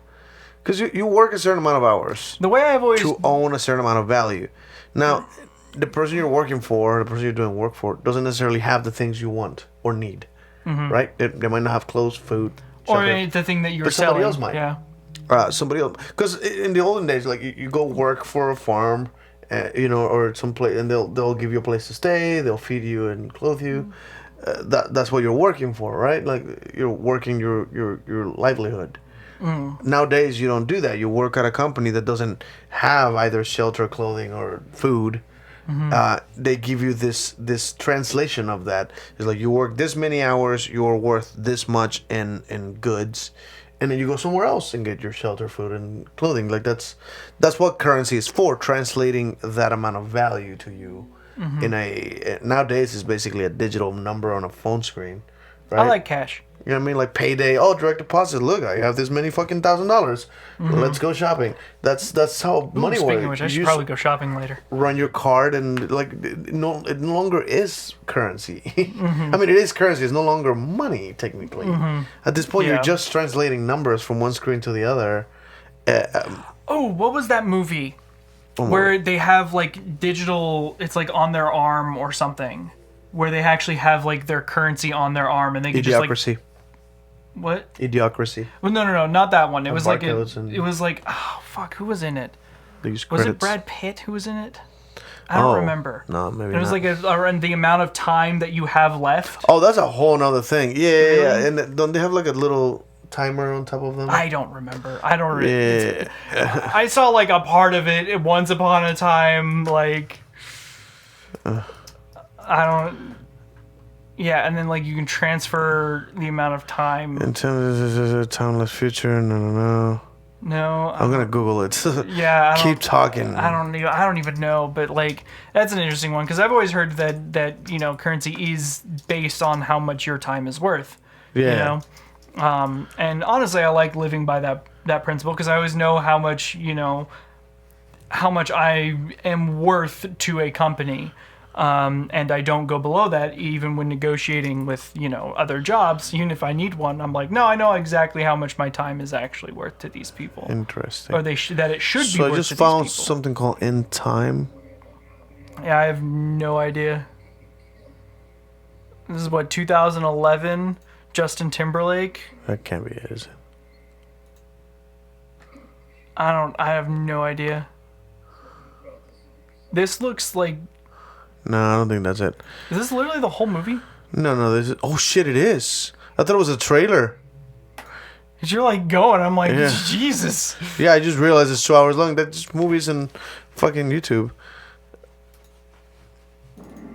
Because you work a certain amount of hours The way I've always to own a certain amount of value. Now, the person you're working for, the person you're doing work for, doesn't necessarily have the things you want or need, right? They might not have clothes, food, or shelter. the thing that you're But somebody selling. else might. Yeah. Somebody else, because in the olden days, like you go work for a farm, or some place, and they'll give you a place to stay, they'll feed you and clothe you. That's what you're working for, right? Like you're working your livelihood. Nowadays, you don't do that. You work at a company that doesn't have either shelter, clothing, or food. They give you this translation of that. It's like you work this many hours, you're worth this much in goods, and then you go somewhere else and get your shelter, food, and clothing. Like that's what currency is for, translating that amount of value to you. Nowadays it's basically a digital number on a phone screen, right? I like cash. You know what I mean? Like payday, direct deposit. Look, I have this many fucking $1,000. Let's go shopping. That's how money Speaking works. of which, I You should just probably go shopping later. run your card and like it no longer is currency. I mean, it is currency. It's no longer money technically. At this point, Yeah. you're just translating numbers from one screen to the other. Oh, what was that movie where they have like digital? It's like on their arm or something, where they actually have like their currency on their arm, and they can just like Idiocracy. what? Idiocracy. Well, no, not that one. It was like barcodes and- it was like oh fuck, who was in it? They use Was credits. it Brad Pitt who was in it? I don't remember. No, maybe It was not. like around the amount of time that you have left. Oh, that's a whole nother thing. Yeah, Really? yeah. And don't they have like a little timer on top of them? I don't remember. I don't. Yeah. I saw like a part of it once upon a time. Like I don't. Yeah, and then like you can transfer the amount of time. In terms of a timeless future, no. No, I'm gonna Google it. yeah. I Keep don't- talking. I don't even know, but like that's an interesting one because I've always heard that currency is based on how much your time is worth. Yeah. And honestly, I like living by that principle because I always know how much how much I am worth to a company. And I don't go below that even when negotiating with, other jobs. Even if I need one, I'm like, no, I know exactly how much my time is actually worth to these people. Interesting. Or that it should be So I worth just to found these people. something called In Time. Yeah, I have no idea. This is what, 2011? Justin Timberlake? That can't be it, is it? I have no idea. This looks like, No, I don't think that's it. is this literally the whole movie? No, this is. Oh shit, it is. I thought it was a trailer. 'Cause you're like going, I'm like, Yeah. Jesus. Yeah, I just realized it's 2 hours long. That's just movies and fucking YouTube.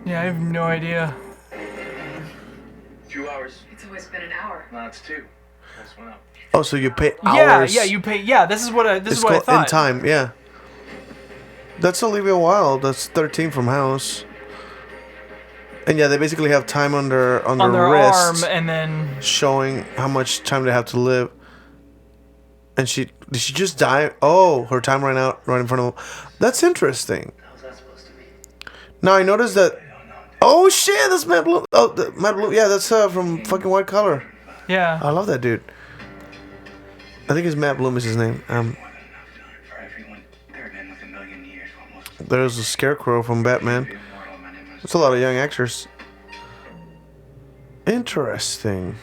Yeah, I have no idea. 2 hours. It's always been an hour. No, it's 2. That's one up. Oh, so you pay Yeah, hours. yeah, you pay. Yeah, this is what I It's what I called thought. In Time. Yeah. That's Olivia Wilde. That's 13 from House. And yeah, they basically have time on their On their wrist, arm, and then showing how much time they have to live. And did she just die? Oh, her time ran out right in front of them. That's interesting. How's that supposed to be? Now I noticed that. Oh shit, that's Matt Bloom. Oh, Matt Bloom. Yeah, that's from fucking White Collar. yeah. I love that dude. I think it's Matt Bloom is his name. For everyone, there have been like a million years almost. There's a Scarecrow from Batman. Immortal, my name is- It's a lot of young actors. Interesting.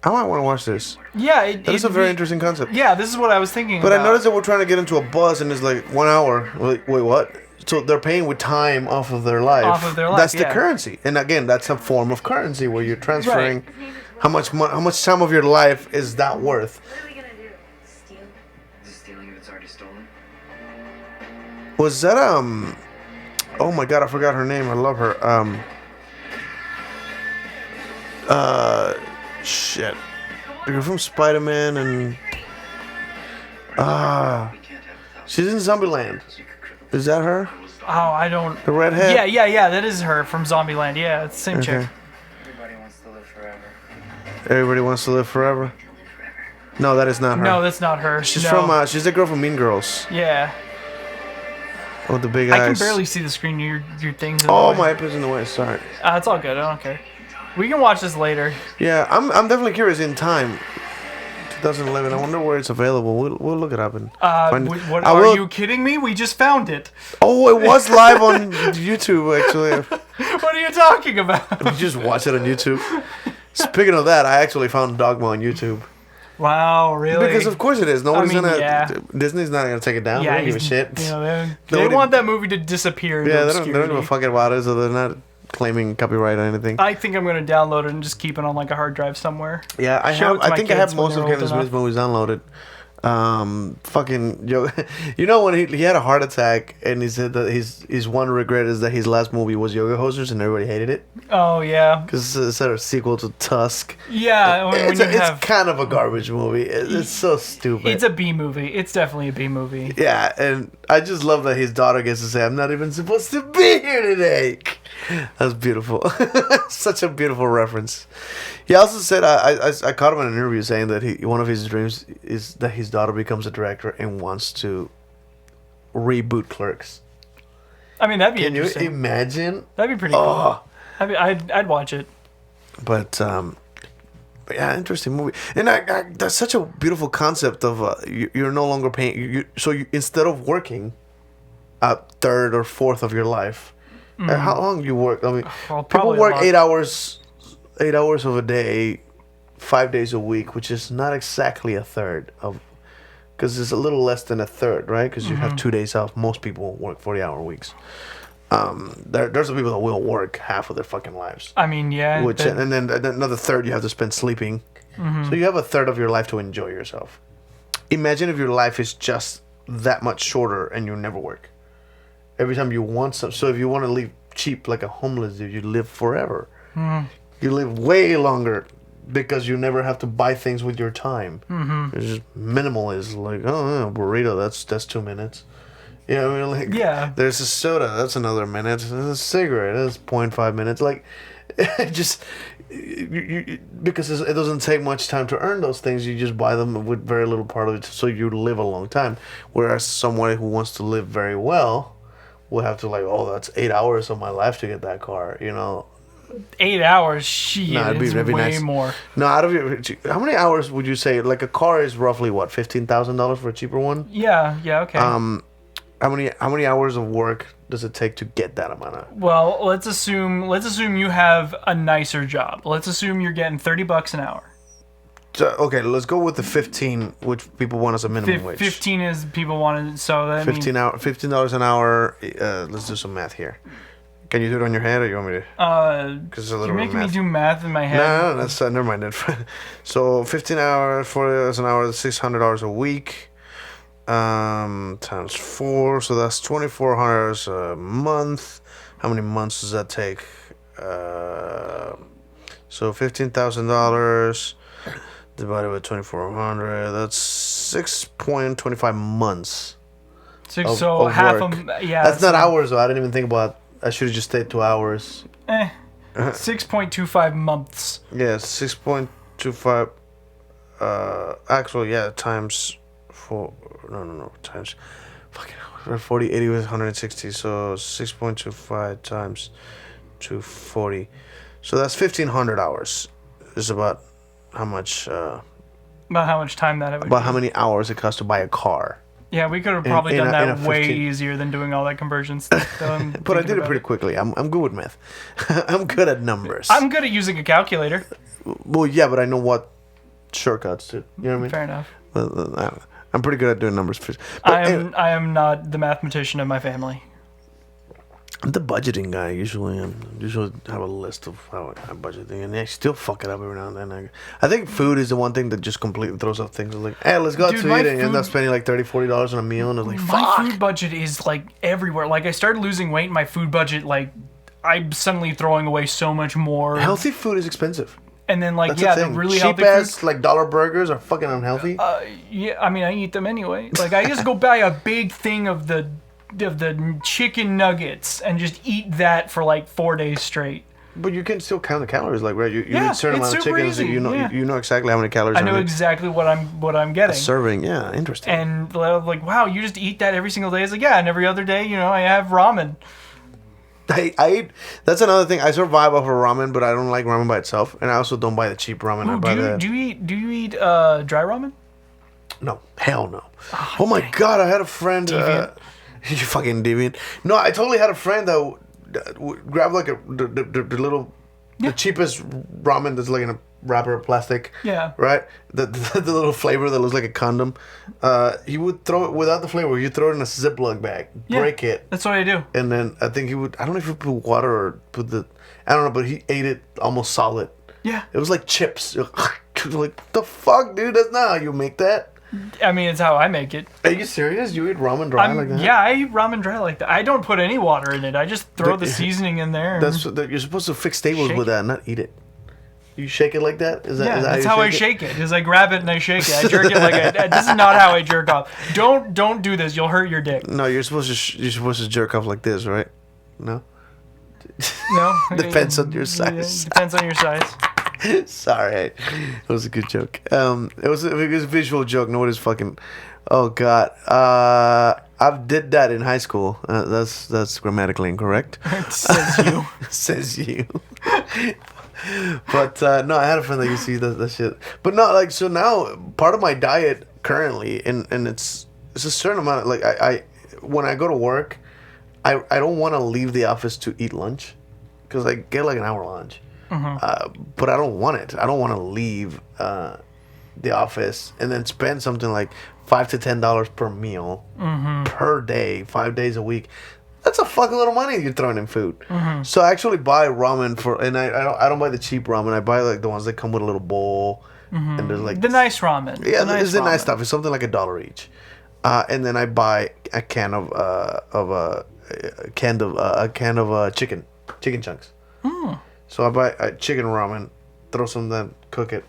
I might want to watch this. Yeah, That is a very interesting concept. Yeah, this is what I was thinking. But I about. noticed that we're trying to get into a bus and it's like 1 hour. Wait, what? So they're paying with time off of their life. Off of their life, That's the yeah. currency. And again, that's a form of currency where you're transferring how much time of your life is that worth. What are we gonna do? Steal? Is it stealing if it's already stolen? Was that oh my god, I forgot her name. I love her. Shit. The girl from Spider-Man and Ah, she's in Zombieland. Is that her? Oh, I don't. The redhead? Yeah. That is her from Zombieland. Yeah, it's the same chick. Everybody wants to live forever. Everybody wants to live forever. No, that is not her. No, that's not her. She's No. from. She's the girl from Mean Girls. Yeah. With the big eyes. I can barely see the screen. Your thing's in the Oh, way. my iPad's in the way. Sorry. It's all good. I don't care. We can watch this later. Yeah, I'm definitely curious in time. 2011. I wonder where it's available. We'll look it up and find it. What, I are will- you kidding me? We just found it. Oh, it was live on YouTube actually. What are you talking about? You just watch it on YouTube. Speaking of that, I actually found Dogma on YouTube. Wow, really? Because of course it is. Nobody's gonna. yeah. Disney's not gonna take it down. Yeah, they don't give a shit. You know, they Nobody- want that movie to disappear. Into Yeah, they don't give a obscurity. fuck about it, so they're not claiming copyright or anything. I think I'm gonna download it and just keep it on like a hard drive somewhere. Yeah, I Show have. it to I my think I kids have when most of they're Kevin old Smith's enough. movies downloaded. Fucking Joe. You know when he had a heart attack and he said that his one regret is that his last movie was Yoga Hosers and everybody hated it Oh yeah, because it's sort of sequel to Tusk. yeah. When It's, you it's have, kind of a garbage movie. It's so stupid. it's a B movie. It's definitely a B movie. Yeah, and I just love that his daughter gets to say, "I'm not even supposed to be here today." That's beautiful. Such a beautiful reference. He also said, I caught him in an interview saying that one of his dreams is that his daughter becomes a director and wants to reboot Clerks. I mean, that'd be Can you interesting. imagine? That'd be pretty cool. Oh, I'd watch it. but yeah, interesting movie, and that's such a beautiful concept of you're no longer paying. Instead of working a third or fourth of your life. How long do you work? I mean, Well, people probably a work lot. 8 hours of a day, 5 days a week, which is not exactly a third of, because it's a little less than a third, right? Because you have 2 days off. Most people work 40-hour weeks. There's some people that will work half of their fucking lives, I mean, yeah. and then another third you have to spend sleeping. So you have a third of your life to enjoy yourself. Imagine if your life is just that much shorter and you never work. Every time you want some, so if you want to live cheap like a homeless dude, you live forever. You live way longer because you never have to buy things with your time. It's just minimalist, like a burrito. That's 2 minutes. You know what I mean? Like, Yeah. There's a soda. That's another minute. There's a cigarette. That's 0.5 minutes. Like, just because it doesn't take much time to earn those things, you just buy them with very little part of it, so you live a long time. Whereas someone who wants to live very well will have to that's 8 hours of my life to get that car, 8 hours. Shit, Nah, it'd be way nice. more. No, out of your, how many hours would you say? Like a car is roughly what, $15,000 for a cheaper one? Yeah. Okay. How many hours of work does it take to get that amount of? Well, let's assume you have a nicer job. Let's assume you're getting $30 an hour. So, okay, let's go with the 15, which people want as a minimum wage. 15 is people wanted, so that means $15 an hour. Let's do some math here. Can you do it on your head, or you want me to? Because it's a little you're bit making math. me do math in my head. No, that's never mind. So 15 hours, $40 an hour, $600 a week, times 4, so that's $2,400 a month. How many months does that take? So $15,000 divided by 2,400. That's 6.25 months. So of half work. of yeah. That's not hours though. I didn't even think about. I should have just stayed 2 hours. 6.25 months. Yeah, 6.25. Actually, yeah, times 4. No, times. Fucking 40, 80 was 160. So 6.25 times 240. So that's 1,500 hours. Is about how much. About how much time that it would About be. how many hours it costs to buy a car. Yeah, we could have probably in done a that way 15 easier than doing all that conversion stuff. But I did it pretty quickly. I'm good with math. I'm good at numbers. I'm good at using a calculator. Well, yeah, but I know what shortcuts to. You know what I mean? Fair enough. I'm pretty good at doing numbers. But anyway, I am not the mathematician of my family. I'm the budgeting guy. Usually have a list of how I budget things, and I still fuck it up every now and then. I think food is the one thing that just completely throws off things. It's like, hey, let's go out Dude, to my eat, and end food- up spending like $30-$40 on a meal, and I'm like, My fuck. food budget is like everywhere. Like I started losing weight, my food budget, like I'm suddenly throwing away so much more. Healthy food is expensive. And then like That's yeah, the the thing. really Cheap healthy ass food. like dollar burgers are fucking unhealthy. Yeah, I mean I eat them anyway. Like I just go buy a big thing of the chicken nuggets and just eat that for like 4 days straight. But you can still count the calories, like right? You Yeah, eat a certain it's amount of super chicken, easy, so you know yeah. you know exactly how many calories. I are know in exactly what I'm getting. a serving. Yeah, interesting. And like, wow, you just eat that every single day? It's like, yeah, and every other day, I have ramen. I eat. That's another thing. I survive off of ramen, but I don't like ramen by itself, and I also don't buy the cheap ramen. I Ooh, buy do you eat dry ramen? No, hell no. Oh my god, I had a friend. Deviant. You fucking deviant. No, I totally had a friend that would grab like the little, the cheapest ramen that's like in a wrapper of plastic. Yeah. Right? The little flavor that looks like a condom. He would throw it without the flavor. You throw it in a Ziploc bag, break it. That's what I do. And then I think he would, I don't know if he put water or put I don't know, but he ate it almost solid. Yeah. It was like chips. Like, the fuck, dude? That's not how you make that. I mean, it's how I make it. Are you serious? You eat ramen dry like that? Yeah, I eat ramen dry like that. I don't put any water in it. I just throw the seasoning in there. You're supposed to fix tables Shake with that, not eat it. You shake it like that? Is that, Yeah, is that that's how how you I shake it. Is I grab it and I shake it. I jerk it like this is not how I jerk off. Don't do this. You'll hurt your dick. No, you're supposed to jerk off like this, right? No. No. Depends on your size. Depends on your size. Sorry, it was a good joke. It was a visual joke. Nobody's fucking. Oh God. I did that in high school. That's grammatically incorrect. Says you. Says you. But no, I had a friend that used to eat that shit. But no, like, so now part of my diet currently, and it's a certain amount of, like, I when I go to work, I don't want to leave the office to eat lunch because I get like an hour lunch. But I don't want it. I don't want to leave the office and then spend something like $5 to $10 per meal per day, 5 days a week. That's a fucking little money you're throwing in food. So I actually buy ramen and I don't buy the cheap ramen. I buy like the ones that come with a little bowl and there's like The nice ramen. yeah, the it's the nice ramen. stuff. It's something like $1 each. And then I buy a can of chicken chunks. So I buy a chicken ramen, throw some then cook it,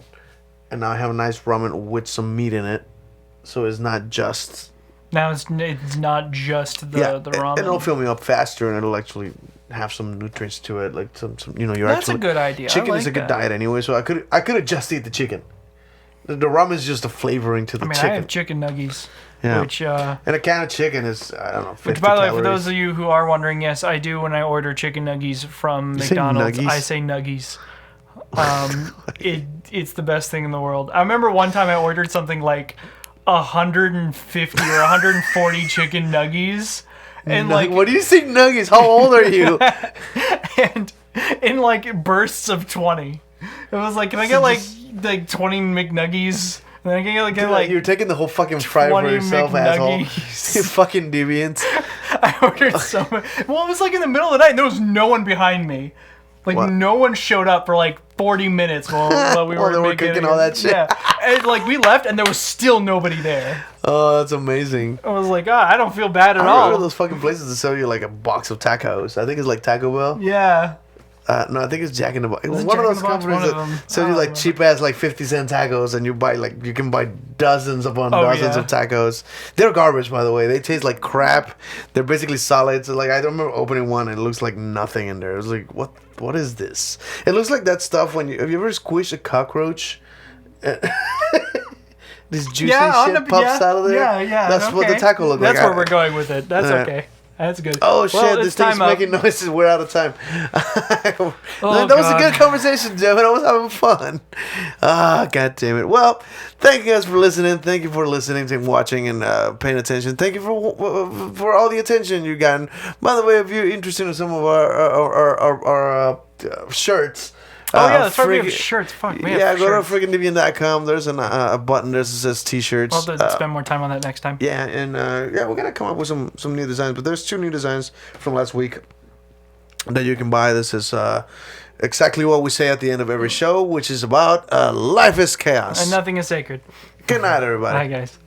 and now I have a nice ramen with some meat in it. So it's not just Now it's not just the ramen. and it'll fill me up faster, and it'll actually have some nutrients to it, like some you're That's actually a good idea. I Chicken like is a good that. diet anyway, so I could just eat the chicken. The ramen is just a flavoring to the I mean, chicken. I have chicken nuggies, Yeah. which And a can of chicken is, I don't know, 50 which, by the way, for calories. those of you who are wondering, yes, I do. When I order chicken nuggies from say McDonald's, nuggies? I say nuggies. It's the best thing in the world. I remember one time I ordered something like 150 or 140 chicken nuggies, and like what do you think nuggets? How old are you? and in like bursts of 20. It was like, can I get like 20 McNuggies? And then I can get like You're taking the whole fucking fry for 20 yourself, asshole. McNuggies. You fucking deviant. I ordered so much. Well, it was like in the middle of the night, and there was no one behind me. Like, What? no one showed up for like 40 minutes while we While they were making cooking all that shit. Yeah. And like, we left, and there was still nobody there. Oh, that's amazing. I was like, I don't feel bad at I remember all. those fucking places that sell you like a box of tacos. I think it's like Taco Bell. Yeah. No, I think it's Jack in the Box. it One of Jack in those the Box? companies One of that them. sell you I like don't cheap ass like 50-cent tacos, and you can buy dozens upon Oh, dozens yeah. of tacos. They're garbage, by the way. They taste like crap. They're basically solids. Like, I remember opening one and it looks like nothing in there. It was like, what is this? It looks like that stuff when have you ever squished a cockroach? This juicy shit pops out of there. Yeah. That's what the okay. taco looked like. That's where we're going with it. That's Alright. okay. That's good. Oh shit! Well, This it's thing's time up. making noises. We're out of time. That was a God. good conversation, Jeff. I was having fun. Ah, god damn it. Well, thank you guys for listening. Thank you for listening and watching and paying attention. Thank you for all the attention you've gotten. By the way, if you're interested in some of our shirts. Oh yeah, that's right. We have friggin- shirts. Fuck. We Yeah, have go shirts. to Deviant.com. There's a button there that says T-shirts. I'll spend more time on that next time. Yeah, and we're gonna come up with some new designs. But there's 2 new designs from last week that you can buy. This is exactly what we say at the end of every show, which is about life is chaos. And nothing is sacred. Good night, everybody. Bye, guys.